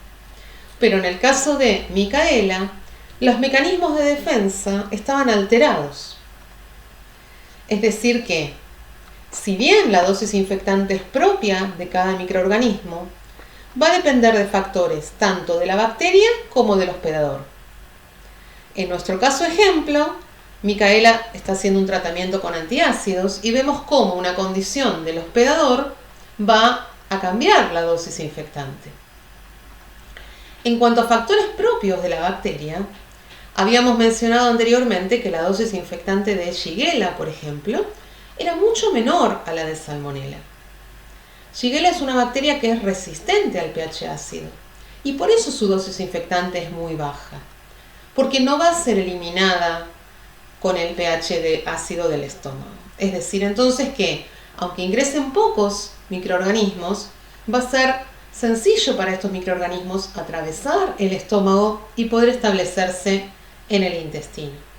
Pero en el caso de Micaela, los mecanismos de defensa estaban alterados. Es decir que, si bien la dosis infectante es propia de cada microorganismo, va a depender de factores tanto de la bacteria como del hospedador. En nuestro caso ejemplo, Micaela está haciendo un tratamiento con antiácidos y vemos cómo una condición del hospedador va a cambiar la dosis infectante. En cuanto a factores propios de la bacteria, habíamos mencionado anteriormente que la dosis infectante de Shigella, por ejemplo, era mucho menor a la de Salmonella. Shigella es una bacteria que es resistente al pH ácido y por eso su dosis infectante es muy baja, porque no va a ser eliminada con el pH de ácido del estómago. Es decir, entonces que, aunque ingresen pocos microorganismos, va a ser sencillo para estos microorganismos atravesar el estómago y poder establecerse en el intestino.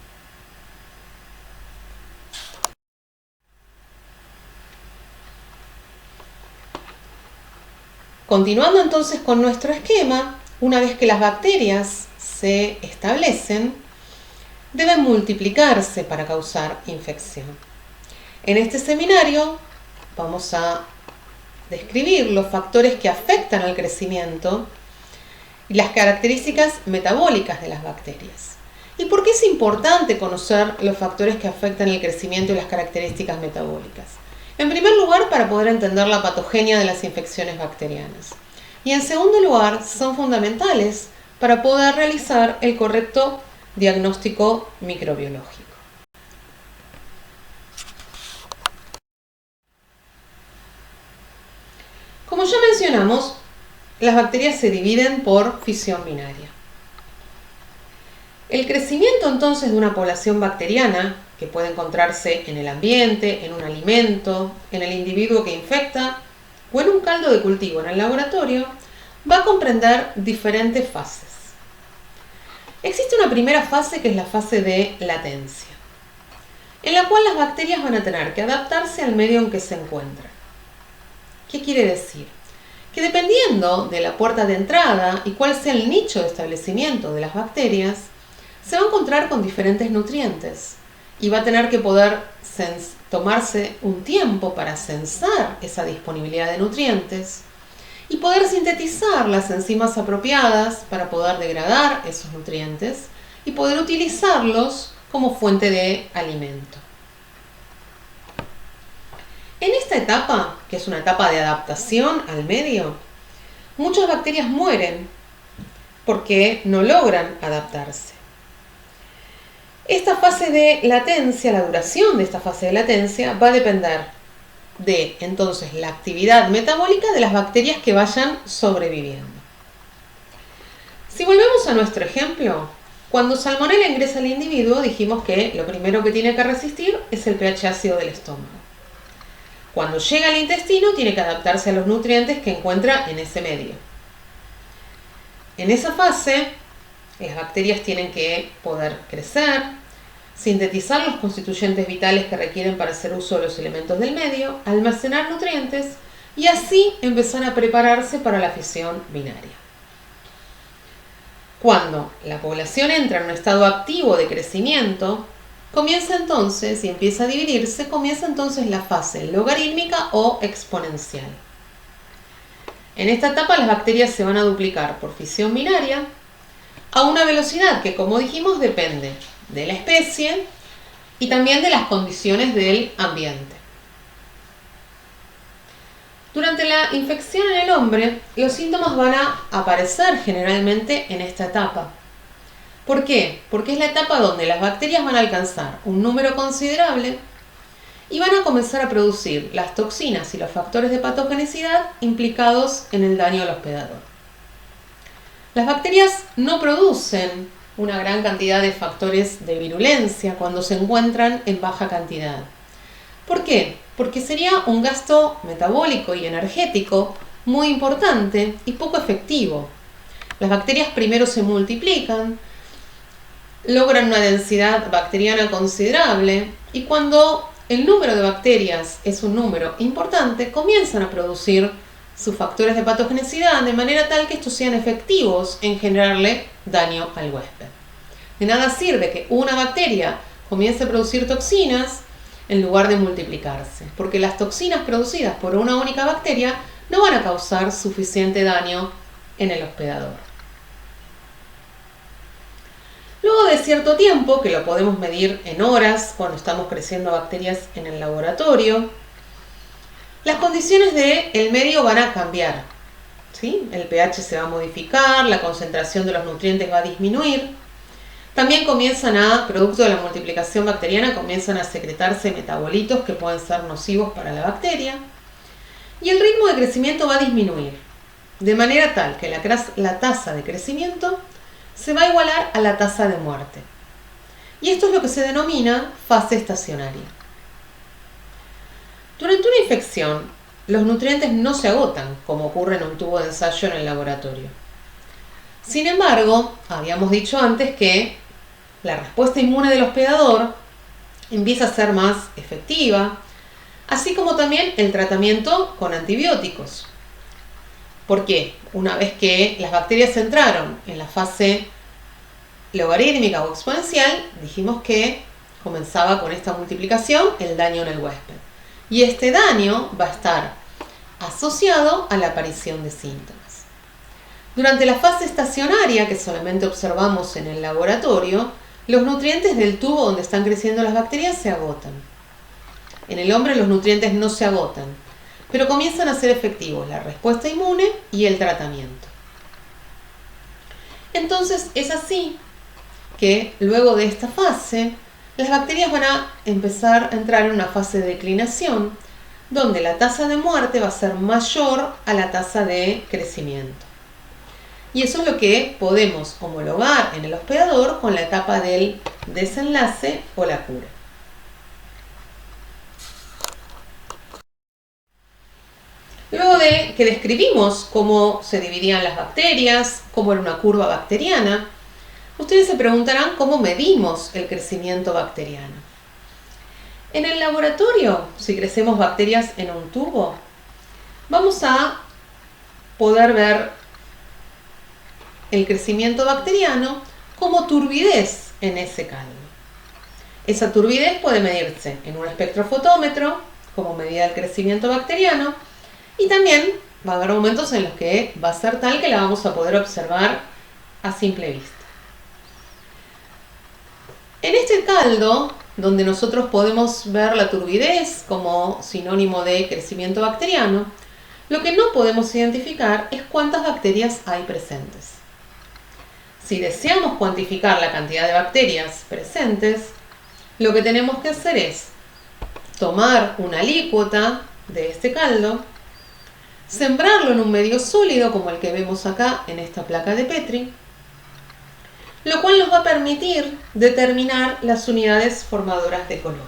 Continuando entonces con nuestro esquema, una vez que las bacterias se establecen, deben multiplicarse para causar infección. En este seminario vamos a describir los factores que afectan al crecimiento y las características metabólicas de las bacterias. ¿Y por qué es importante conocer los factores que afectan el crecimiento y las características metabólicas? En primer lugar, para poder entender la patogenia de las infecciones bacterianas. Y en segundo lugar, son fundamentales para poder realizar el correcto diagnóstico microbiológico. Como ya mencionamos, las bacterias se dividen por fisión binaria. El crecimiento entonces de una población bacteriana, que puede encontrarse en el ambiente, en un alimento, en el individuo que infecta o en un caldo de cultivo en el laboratorio, va a comprender diferentes fases. Existe una primera fase que es la fase de latencia, en la cual las bacterias van a tener que adaptarse al medio en que se encuentran. ¿Qué quiere decir? Que dependiendo de la puerta de entrada y cuál sea el nicho de establecimiento de las bacterias, se va a encontrar con diferentes nutrientes y va a tener que poder tomarse un tiempo para censar esa disponibilidad de nutrientes y poder sintetizar las enzimas apropiadas para poder degradar esos nutrientes y poder utilizarlos como fuente de alimento. En esta etapa, que es una etapa de adaptación al medio, muchas bacterias mueren porque no logran adaptarse. Esta fase de latencia, la duración de esta fase de latencia va a depender de entonces la actividad metabólica de las bacterias que vayan sobreviviendo. Si volvemos a nuestro ejemplo, cuando Salmonella ingresa al individuo, dijimos que lo primero que tiene que resistir es el pH ácido del estómago. Cuando llega al intestino, tiene que adaptarse a los nutrientes que encuentra en ese medio. En esa fase, las bacterias tienen que poder crecer, sintetizar los constituyentes vitales que requieren para hacer uso de los elementos del medio, almacenar nutrientes y así empezar a prepararse para la fisión binaria. Cuando la población entra en un estado activo de crecimiento, comienza entonces, y empieza a dividirse, comienza entonces la fase logarítmica o exponencial. En esta etapa las bacterias se van a duplicar por fisión binaria a una velocidad que, como dijimos, depende de la especie y también de las condiciones del ambiente. Durante la infección en el hombre, los síntomas van a aparecer generalmente en esta etapa. ¿Por qué? Porque es la etapa donde las bacterias van a alcanzar un número considerable y van a comenzar a producir las toxinas y los factores de patogenicidad implicados en el daño al hospedador. Las bacterias no producen una gran cantidad de factores de virulencia cuando se encuentran en baja cantidad. ¿Por qué? Porque sería un gasto metabólico y energético muy importante y poco efectivo. Las bacterias primero se multiplican, logran una densidad bacteriana considerable y cuando el número de bacterias es un número importante, comienzan a producir sus factores de patogenicidad de manera tal que estos sean efectivos en generarle daño al huésped. De nada sirve que una bacteria comience a producir toxinas en lugar de multiplicarse, porque las toxinas producidas por una única bacteria no van a causar suficiente daño en el hospedador. Luego de cierto tiempo, que lo podemos medir en horas cuando estamos creciendo bacterias en el laboratorio, las condiciones del medio van a cambiar, ¿sí? El pH se va a modificar, la concentración de los nutrientes va a disminuir. También producto de la multiplicación bacteriana, comienzan a secretarse metabolitos que pueden ser nocivos para la bacteria. Y el ritmo de crecimiento va a disminuir, de manera tal que la tasa de crecimiento se va a igualar a la tasa de muerte. Y esto es lo que se denomina fase estacionaria. Durante una infección, los nutrientes no se agotan, como ocurre en un tubo de ensayo en el laboratorio. Sin embargo, habíamos dicho antes que la respuesta inmune del hospedador empieza a ser más efectiva, así como también el tratamiento con antibióticos. ¿Por qué? Una vez que las bacterias entraron en la fase logarítmica o exponencial, dijimos que comenzaba con esta multiplicación el daño en el huésped. Y este daño va a estar asociado a la aparición de síntomas. Durante la fase estacionaria, que solamente observamos en el laboratorio, los nutrientes del tubo donde están creciendo las bacterias se agotan. En el hombre los nutrientes no se agotan, pero comienzan a ser efectivos la respuesta inmune y el tratamiento. Entonces es así que luego de esta fase, las bacterias van a empezar a entrar en una fase de declinación, donde la tasa de muerte va a ser mayor a la tasa de crecimiento. Y eso es lo que podemos homologar en el hospedador con la etapa del desenlace o la cura. Luego de que describimos cómo se dividían las bacterias, cómo era una curva bacteriana, ustedes se preguntarán cómo medimos el crecimiento bacteriano. En el laboratorio, si crecemos bacterias en un tubo, vamos a poder ver el crecimiento bacteriano como turbidez en ese caldo. Esa turbidez puede medirse en un espectrofotómetro como medida del crecimiento bacteriano, y también va a haber momentos en los que va a ser tal que la vamos a poder observar a simple vista. En este caldo, donde nosotros podemos ver la turbidez como sinónimo de crecimiento bacteriano, lo que no podemos identificar es cuántas bacterias hay presentes. Si deseamos cuantificar la cantidad de bacterias presentes, lo que tenemos que hacer es tomar una alícuota de este caldo, sembrarlo en un medio sólido como el que vemos acá en esta placa de Petri, lo cual nos va a permitir determinar las unidades formadoras de colonia.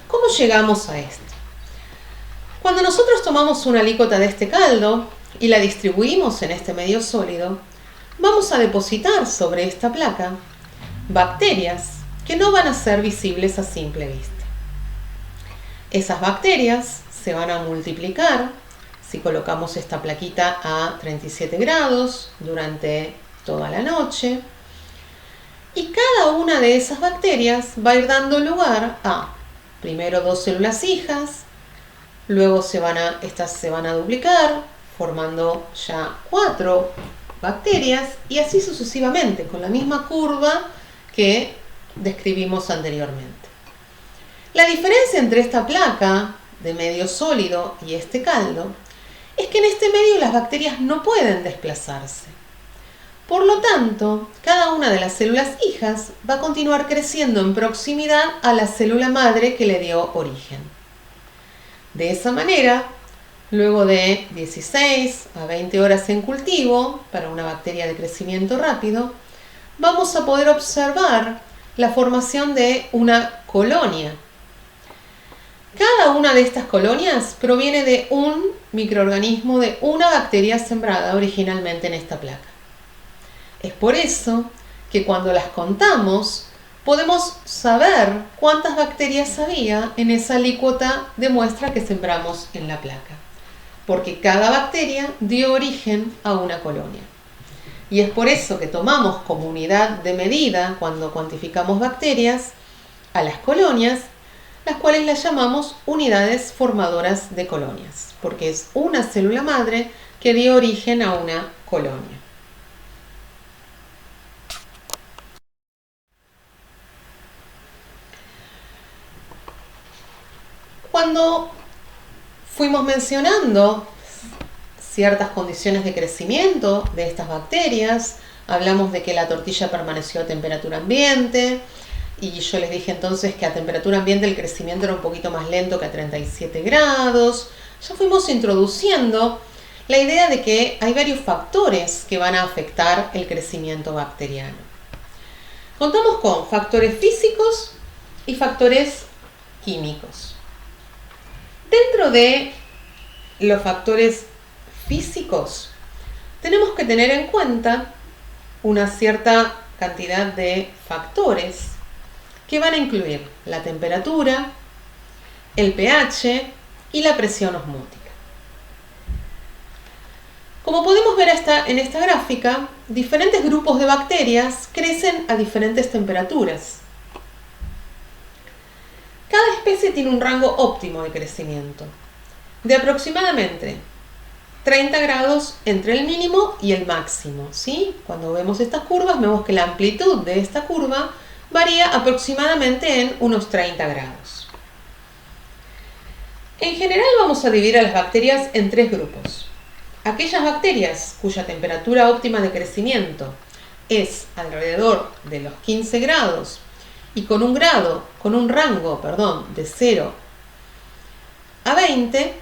¿Cómo llegamos a esto? Cuando nosotros tomamos una alícuota de este caldo y la distribuimos en este medio sólido, vamos a depositar sobre esta placa bacterias que no van a ser visibles a simple vista. Esas bacterias se van a multiplicar si colocamos esta plaquita a 37 grados durante toda la noche, y cada una de esas bacterias va a ir dando lugar a primero 2 células hijas, luego estas se van a duplicar formando ya 4 bacterias, y así sucesivamente con la misma curva que describimos anteriormente. La diferencia entre esta placa de medio sólido y este caldo es que en este medio las bacterias no pueden desplazarse. Por lo tanto, cada una de las células hijas va a continuar creciendo en proximidad a la célula madre que le dio origen. De esa manera, luego de 16 a 20 horas en cultivo para una bacteria de crecimiento rápido, vamos a poder observar la formación de una colonia. Cada una de estas colonias proviene de un microorganismo de una bacteria sembrada originalmente en esta placa. Es por eso que cuando las contamos, podemos saber cuántas bacterias había en esa alícuota de muestra que sembramos en la placa, porque cada bacteria dio origen a una colonia. Y es por eso que tomamos como unidad de medida, cuando cuantificamos bacterias, a las colonias, las cuales las llamamos unidades formadoras de colonias, porque es una célula madre que dio origen a una colonia. Cuando fuimos mencionando ciertas condiciones de crecimiento de estas bacterias, hablamos de que la tortilla permaneció a temperatura ambiente, y yo les dije entonces que a temperatura ambiente el crecimiento era un poquito más lento que a 37 grados. Ya fuimos introduciendo la idea de que hay varios factores que van a afectar el crecimiento bacteriano. Contamos con factores físicos y factores químicos. Dentro de los factores físicos, tenemos que tener en cuenta una cierta cantidad de factores que van a incluir la temperatura, el pH y la presión osmótica. Como podemos ver en esta gráfica, diferentes grupos de bacterias crecen a diferentes temperaturas. Cada especie tiene un rango óptimo de crecimiento, de aproximadamente 30 grados entre el mínimo y el máximo, ¿sí? Cuando vemos estas curvas, vemos que la amplitud de esta curva varía aproximadamente en unos 30 grados. En general vamos a dividir a las bacterias en tres grupos. Aquellas bacterias cuya temperatura óptima de crecimiento es alrededor de los 15 grados y con un rango de 0 a 20,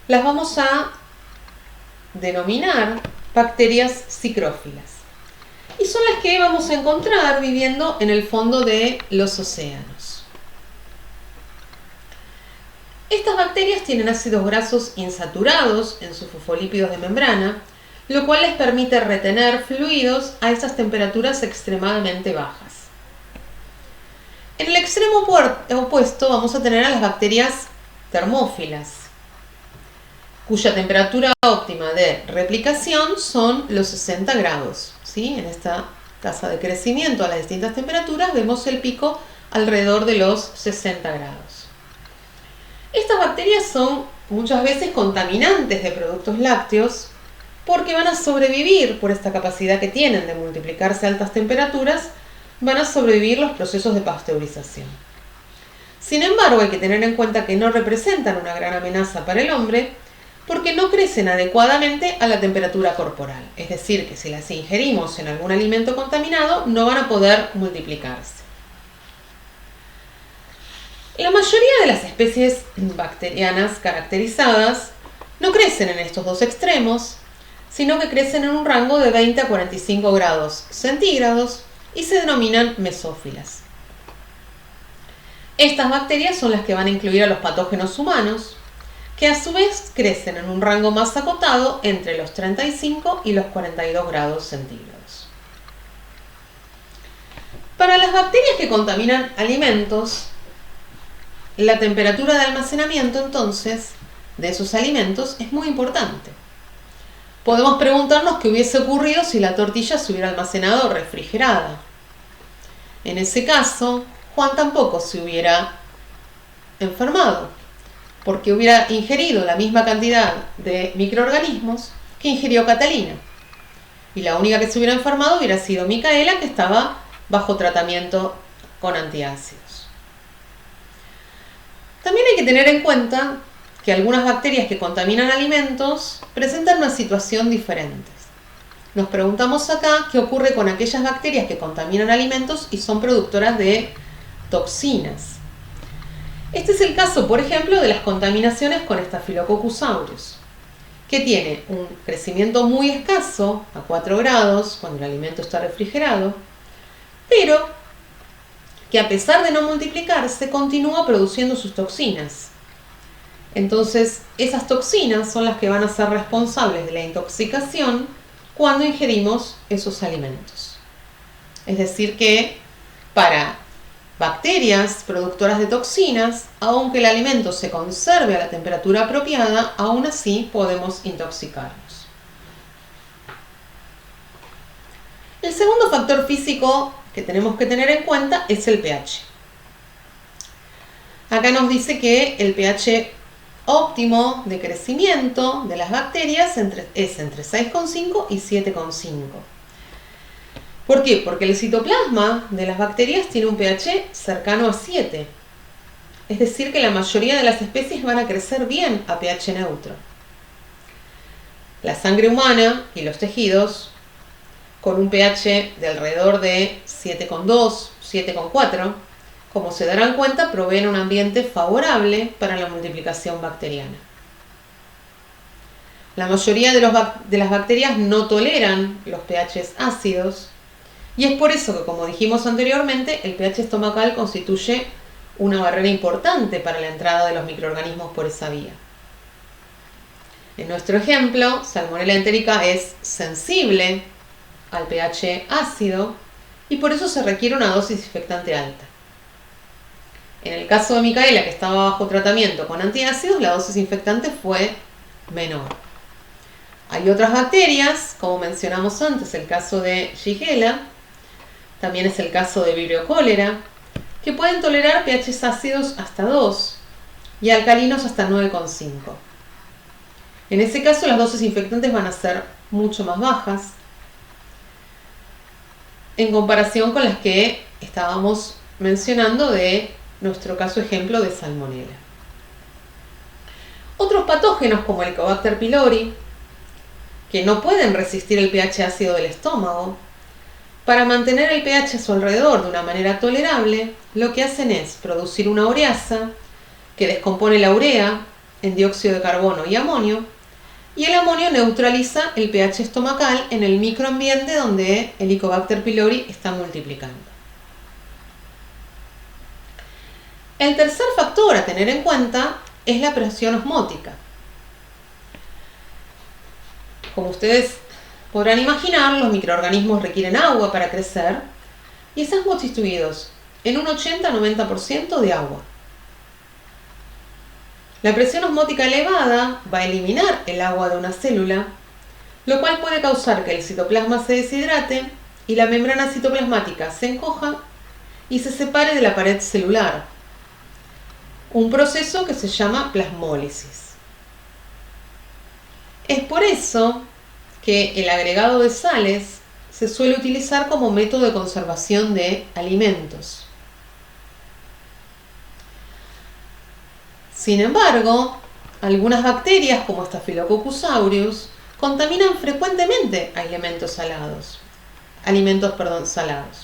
las vamos a denominar bacterias psicrófilas. Y son las que vamos a encontrar viviendo en el fondo de los océanos. Estas bacterias tienen ácidos grasos insaturados en sus fosfolípidos de membrana, lo cual les permite retener fluidos a esas temperaturas extremadamente bajas. En el extremo opuesto vamos a tener a las bacterias termófilas, cuya temperatura óptima de replicación son los 60 grados. ¿Sí? En esta tasa de crecimiento a las distintas temperaturas vemos el pico alrededor de los 60 grados. Estas bacterias son muchas veces contaminantes de productos lácteos porque van a sobrevivir por esta capacidad que tienen de multiplicarse a altas temperaturas, van a sobrevivir los procesos de pasteurización. Sin embargo, hay que tener en cuenta que no representan una gran amenaza para el hombre porque no crecen adecuadamente a la temperatura corporal. Es decir, que si las ingerimos en algún alimento contaminado, no van a poder multiplicarse. La mayoría de las especies bacterianas caracterizadas no crecen en estos dos extremos, sino que crecen en un rango de 20 a 45 grados centígrados y se denominan mesófilas. Estas bacterias son las que van a incluir a los patógenos humanos, que a su vez crecen en un rango más acotado entre los 35 y los 42 grados centígrados. Para las bacterias que contaminan alimentos, la temperatura de almacenamiento entonces de esos alimentos es muy importante. Podemos preguntarnos qué hubiese ocurrido si la tortilla se hubiera almacenado refrigerada. En ese caso, Juan tampoco se hubiera enfermado, porque hubiera ingerido la misma cantidad de microorganismos que ingirió Catalina. Y la única que se hubiera enfermado hubiera sido Micaela, que estaba bajo tratamiento con antiácidos. También hay que tener en cuenta que algunas bacterias que contaminan alimentos presentan una situación diferente. Nos preguntamos acá qué ocurre con aquellas bacterias que contaminan alimentos y son productoras de toxinas. Este es el caso, por ejemplo, de las contaminaciones con Staphylococcus aureus, que tiene un crecimiento muy escaso, a 4 grados, cuando el alimento está refrigerado, pero que a pesar de no multiplicarse, continúa produciendo sus toxinas. Entonces, esas toxinas son las que van a ser responsables de la intoxicación cuando ingerimos esos alimentos. Es decir que, para bacterias productoras de toxinas, aunque el alimento se conserve a la temperatura apropiada, aún así podemos intoxicarnos. El segundo factor físico que tenemos que tener en cuenta es el pH. Acá nos dice que el pH óptimo de crecimiento de las bacterias es entre 6,5 y 7,5. ¿Por qué? Porque el citoplasma de las bacterias tiene un pH cercano a 7. Es decir, que la mayoría de las especies van a crecer bien a pH neutro. La sangre humana y los tejidos, con un pH de alrededor de 7,2, 7,4, como se darán cuenta, proveen un ambiente favorable para la multiplicación bacteriana. La mayoría de las bacterias no toleran los pHs ácidos, y es por eso que, como dijimos anteriormente, el pH estomacal constituye una barrera importante para la entrada de los microorganismos por esa vía. En nuestro ejemplo, Salmonella enterica es sensible al pH ácido y por eso se requiere una dosis desinfectante alta. En el caso de Micaela, que estaba bajo tratamiento con antiácidos, la dosis infectante fue menor. Hay otras bacterias, como mencionamos antes, el caso de Shigella, también es el caso de Vibrio cholera, que pueden tolerar pHs ácidos hasta 2 y alcalinos hasta 9,5. En ese caso, las dosis infectantes van a ser mucho más bajas en comparación con las que estábamos mencionando de nuestro caso ejemplo de Salmonella. patógenos como el Helicobacter pylori, que no pueden resistir el pH ácido del estómago, para mantener el pH a su alrededor de una manera tolerable, lo que hacen es producir una ureasa que descompone la urea en dióxido de carbono y amonio, y el amonio neutraliza el pH estomacal en el microambiente donde el Helicobacter pylori está multiplicando. El tercer factor a tener en cuenta es la presión osmótica. Como ustedes podrán imaginar, los microorganismos requieren agua para crecer y están constituidos en un 80-90% de agua. La presión osmótica elevada va a eliminar el agua de una célula, lo cual puede causar que el citoplasma se deshidrate y la membrana citoplasmática se encoja y se separe de la pared celular, un proceso que se llama plasmólisis. Es por eso que el agregado de sales se suele utilizar como método de conservación de alimentos. Sin embargo, algunas bacterias como Staphylococcus aureus contaminan frecuentemente alimentos salados.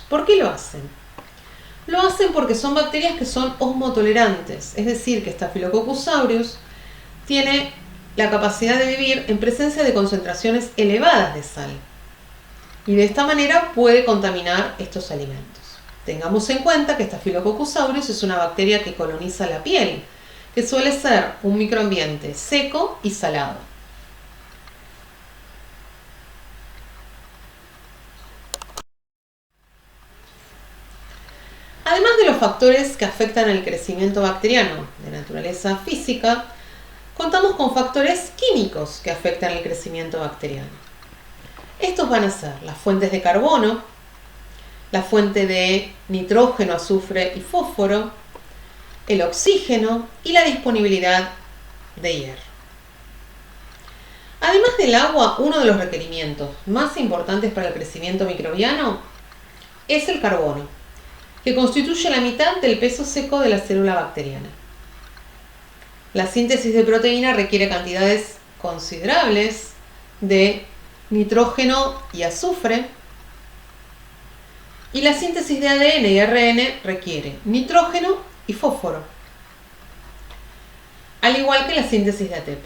¿Por qué lo hacen? Lo hacen porque son bacterias que son osmotolerantes, es decir, que Staphylococcus aureus tiene la capacidad de vivir en presencia de concentraciones elevadas de sal y de esta manera puede contaminar estos alimentos. Tengamos en cuenta que Staphylococcus aureus es una bacteria que coloniza la piel, que suele ser un microambiente seco y salado. Además de los factores que afectan el crecimiento bacteriano de naturaleza física, contamos con factores químicos que afectan el crecimiento bacteriano. Estos van a ser las fuentes de carbono, la fuente de nitrógeno, azufre y fósforo, el oxígeno y la disponibilidad de hierro. Además del agua, uno de los requerimientos más importantes para el crecimiento microbiano es el carbono, que constituye la mitad del peso seco de la célula bacteriana. La síntesis de proteína requiere cantidades considerables de nitrógeno y azufre, y la síntesis de ADN y ARN requiere nitrógeno y fósforo, al igual que la síntesis de ATP.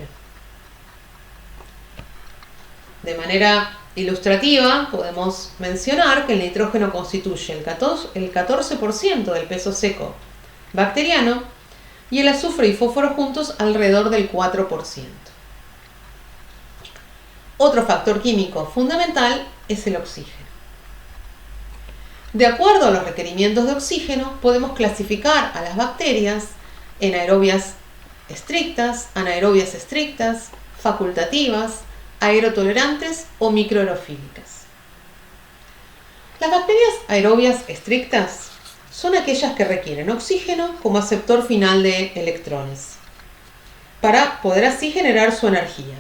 De manera ilustrativa, podemos mencionar que el nitrógeno constituye el 14% del peso seco bacteriano y el azufre y fósforo juntos alrededor del 4%. Otro factor químico fundamental es el oxígeno. De acuerdo a los requerimientos de oxígeno, podemos clasificar a las bacterias en aerobias estrictas, anaerobias estrictas, facultativas, aerotolerantes o microaerofílicas. Las bacterias aerobias estrictas son aquellas que requieren oxígeno como aceptor final de electrones, para poder así generar su energía.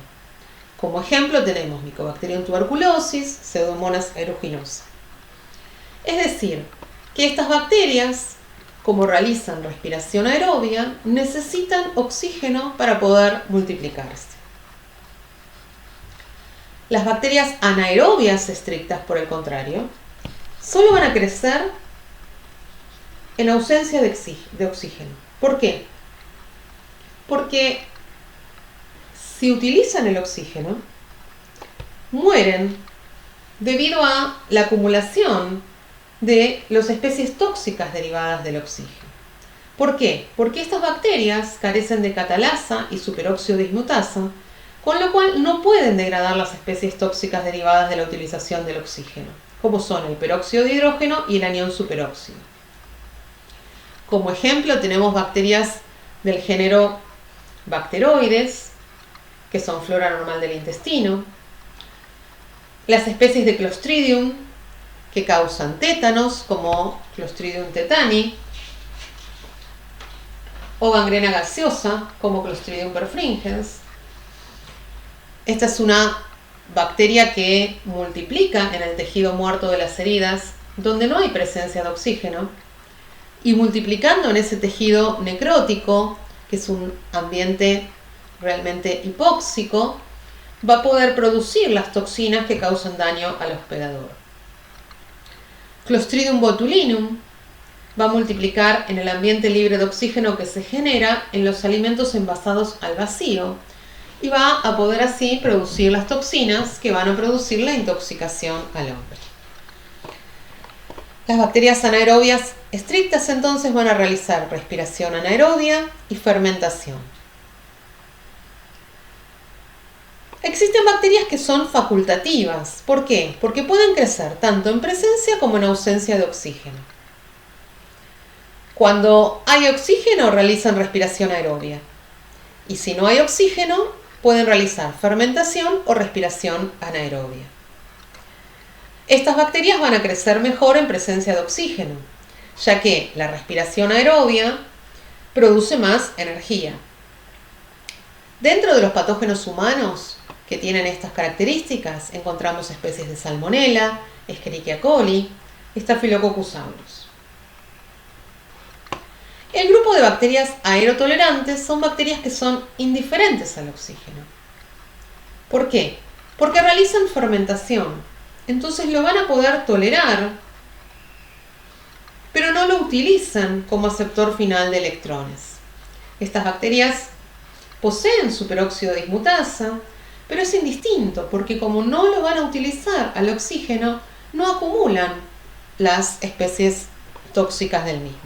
Como ejemplo tenemos Mycobacterium tuberculosis, Pseudomonas aeruginosa. Es decir, que estas bacterias, como realizan respiración aerobia, necesitan oxígeno para poder multiplicarse. Las bacterias anaerobias estrictas, por el contrario, solo van a crecer en ausencia de oxígeno. ¿Por qué? Porque si utilizan el oxígeno, mueren debido a la acumulación de las especies tóxicas derivadas del oxígeno. ¿Por qué? Porque estas bacterias carecen de catalasa y superóxido dismutasa, con lo cual no pueden degradar las especies tóxicas derivadas de la utilización del oxígeno, como son el peróxido de hidrógeno y el anión superóxido. Como ejemplo tenemos bacterias del género Bacteroides, que son flora normal del intestino, las especies de Clostridium, que causan tétanos, como Clostridium tetani, o gangrena gaseosa, como Clostridium perfringens. Esta es una bacteria que multiplica en el tejido muerto de las heridas, donde no hay presencia de oxígeno, y multiplicando en ese tejido necrótico, que es un ambiente realmente hipóxico, va a poder producir las toxinas que causan daño al hospedador. Clostridium botulinum va a multiplicar en el ambiente libre de oxígeno que se genera en los alimentos envasados al vacío y va a poder así producir las toxinas que van a producir la intoxicación al hombre. Las bacterias anaerobias estrictas entonces van a realizar respiración anaerobia y fermentación. Existen bacterias que son facultativas. ¿Por qué? Porque pueden crecer tanto en presencia como en ausencia de oxígeno. Cuando hay oxígeno realizan respiración aerobia. Y si no hay oxígeno, pueden realizar fermentación o respiración anaerobia. Estas bacterias van a crecer mejor en presencia de oxígeno, ya que la respiración aerobia produce más energía. Dentro de los patógenos humanos que tienen estas características encontramos especies de Salmonella, Escherichia coli, Staphylococcus aureus. El grupo de bacterias aerotolerantes son bacterias que son indiferentes al oxígeno. ¿Por qué? Porque realizan fermentación, entonces lo van a poder tolerar, pero no lo utilizan como aceptor final de electrones. Estas bacterias poseen superóxido de dismutasa, pero es indistinto porque como no lo van a utilizar al oxígeno, no acumulan las especies tóxicas del mismo.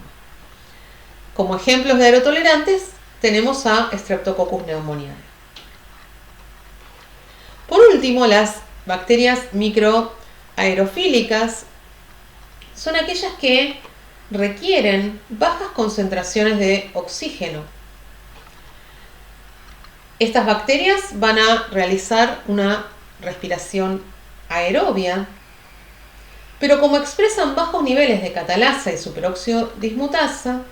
Como ejemplos de aerotolerantes tenemos a Streptococcus pneumoniae. Por último, las bacterias microaerofílicas son aquellas que requieren bajas concentraciones de oxígeno. Estas bacterias van a realizar una respiración aerobia, pero como expresan bajos niveles de catalasa y superóxido dismutasa,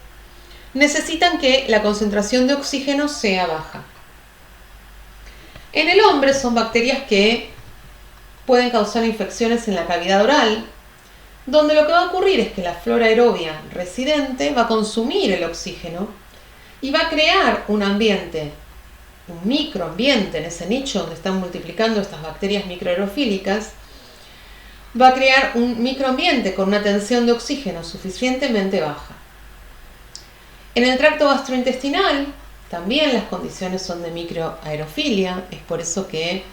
necesitan que la concentración de oxígeno sea baja. En el hombre son bacterias que pueden causar infecciones en la cavidad oral, donde lo que va a ocurrir es que la flora aerobia residente va a consumir el oxígeno y va a crear un ambiente, un microambiente en ese nicho donde están multiplicando estas bacterias microaerofílicas, va a crear un microambiente con una tensión de oxígeno suficientemente baja. En el tracto gastrointestinal también las condiciones son de microaerofilia, es por eso que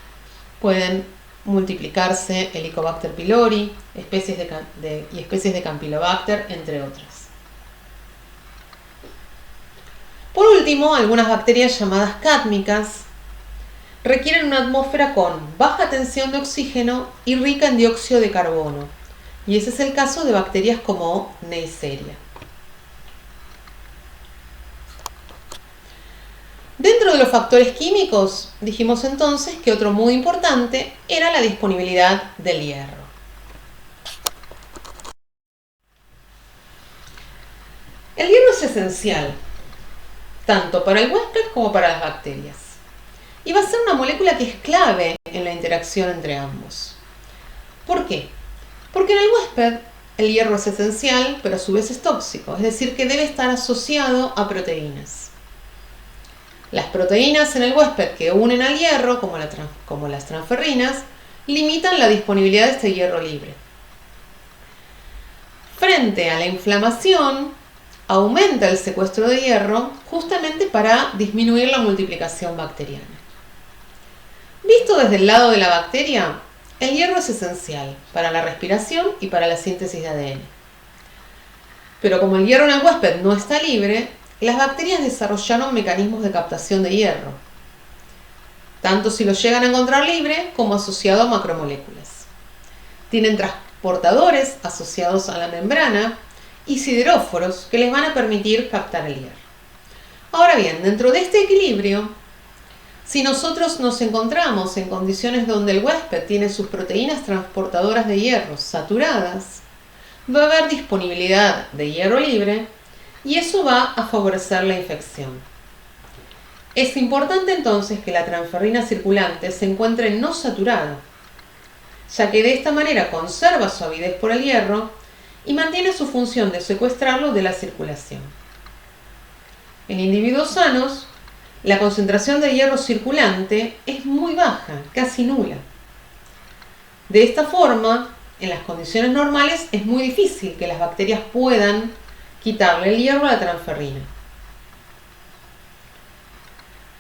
pueden multiplicarse Helicobacter pylori, especies de Campylobacter, entre otras. Por último, algunas bacterias llamadas cátmicas requieren una atmósfera con baja tensión de oxígeno y rica en dióxido de carbono, y ese es el caso de bacterias como Neisseria. Dentro de los factores químicos, dijimos entonces que otro muy importante era la disponibilidad del hierro. El hierro es esencial, tanto para el huésped como para las bacterias, y va a ser una molécula que es clave en la interacción entre ambos. ¿Por qué? Porque en el huésped el hierro es esencial, pero a su vez es tóxico, es decir, que debe estar asociado a proteínas. Las proteínas en el huésped que unen al hierro, como las transferrinas, limitan la disponibilidad de este hierro libre. Frente a la inflamación, aumenta el secuestro de hierro justamente para disminuir la multiplicación bacteriana. Visto desde el lado de la bacteria, el hierro es esencial para la respiración y para la síntesis de ADN. Pero como el hierro en el huésped no está libre, las bacterias desarrollaron mecanismos de captación de hierro, tanto si lo llegan a encontrar libre como asociado a macromoléculas. Tienen transportadores asociados a la membrana y sideróforos que les van a permitir captar el hierro. Ahora bien, dentro de este equilibrio, si nosotros nos encontramos en condiciones donde el huésped tiene sus proteínas transportadoras de hierro saturadas, va a haber disponibilidad de hierro libre y eso va a favorecer la infección. Es importante entonces que la transferrina circulante se encuentre no saturada, ya que de esta manera conserva su avidez por el hierro y mantiene su función de secuestrarlo de la circulación. En individuos sanos, la concentración de hierro circulante es muy baja, casi nula. De esta forma, en las condiciones normales es muy difícil que las bacterias puedan quitarle el hierro a la transferrina.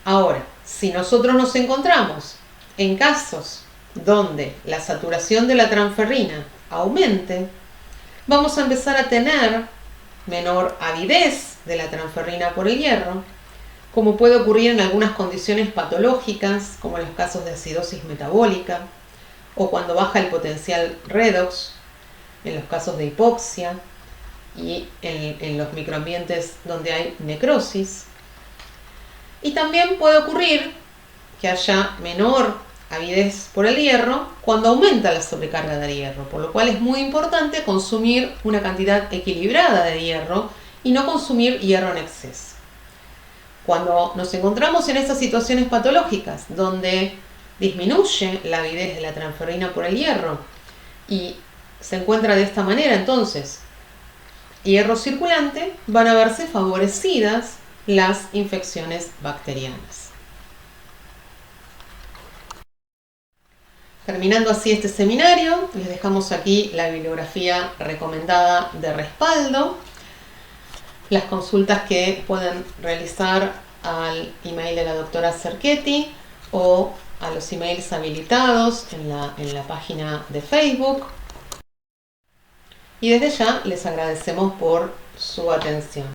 Ahora, si nosotros nos encontramos en casos donde la saturación de la transferrina aumente, vamos a empezar a tener menor avidez de la transferrina por el hierro, como puede ocurrir en algunas condiciones patológicas, como en los casos de acidosis metabólica, o cuando baja el potencial redox, en los casos de hipoxia y en los microambientes donde hay necrosis. Y también puede ocurrir que haya menor avidez por el hierro cuando aumenta la sobrecarga de hierro, por lo cual es muy importante consumir una cantidad equilibrada de hierro y no consumir hierro en exceso. Cuando nos encontramos en estas situaciones patológicas donde disminuye la avidez de la transferrina por el hierro y se encuentra de esta manera, entonces hierro circulante, van a verse favorecidas las infecciones bacterianas. Terminando así este seminario, les dejamos aquí la bibliografía recomendada de respaldo, las consultas que pueden realizar al email de la doctora Cerchetti o a los emails habilitados en la página de Facebook. Y desde ya les agradecemos por su atención.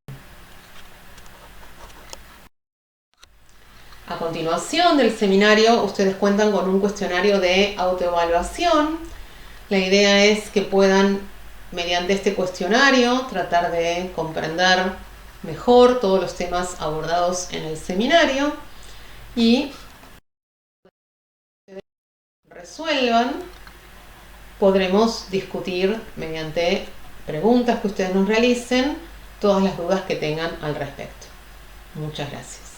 A continuación del seminario, ustedes cuentan con un cuestionario de autoevaluación. La idea es que puedan, mediante este cuestionario, tratar de comprender mejor todos los temas abordados en el seminario y resuelvan, podremos discutir mediante preguntas que ustedes nos realicen todas las dudas que tengan al respecto. Muchas gracias.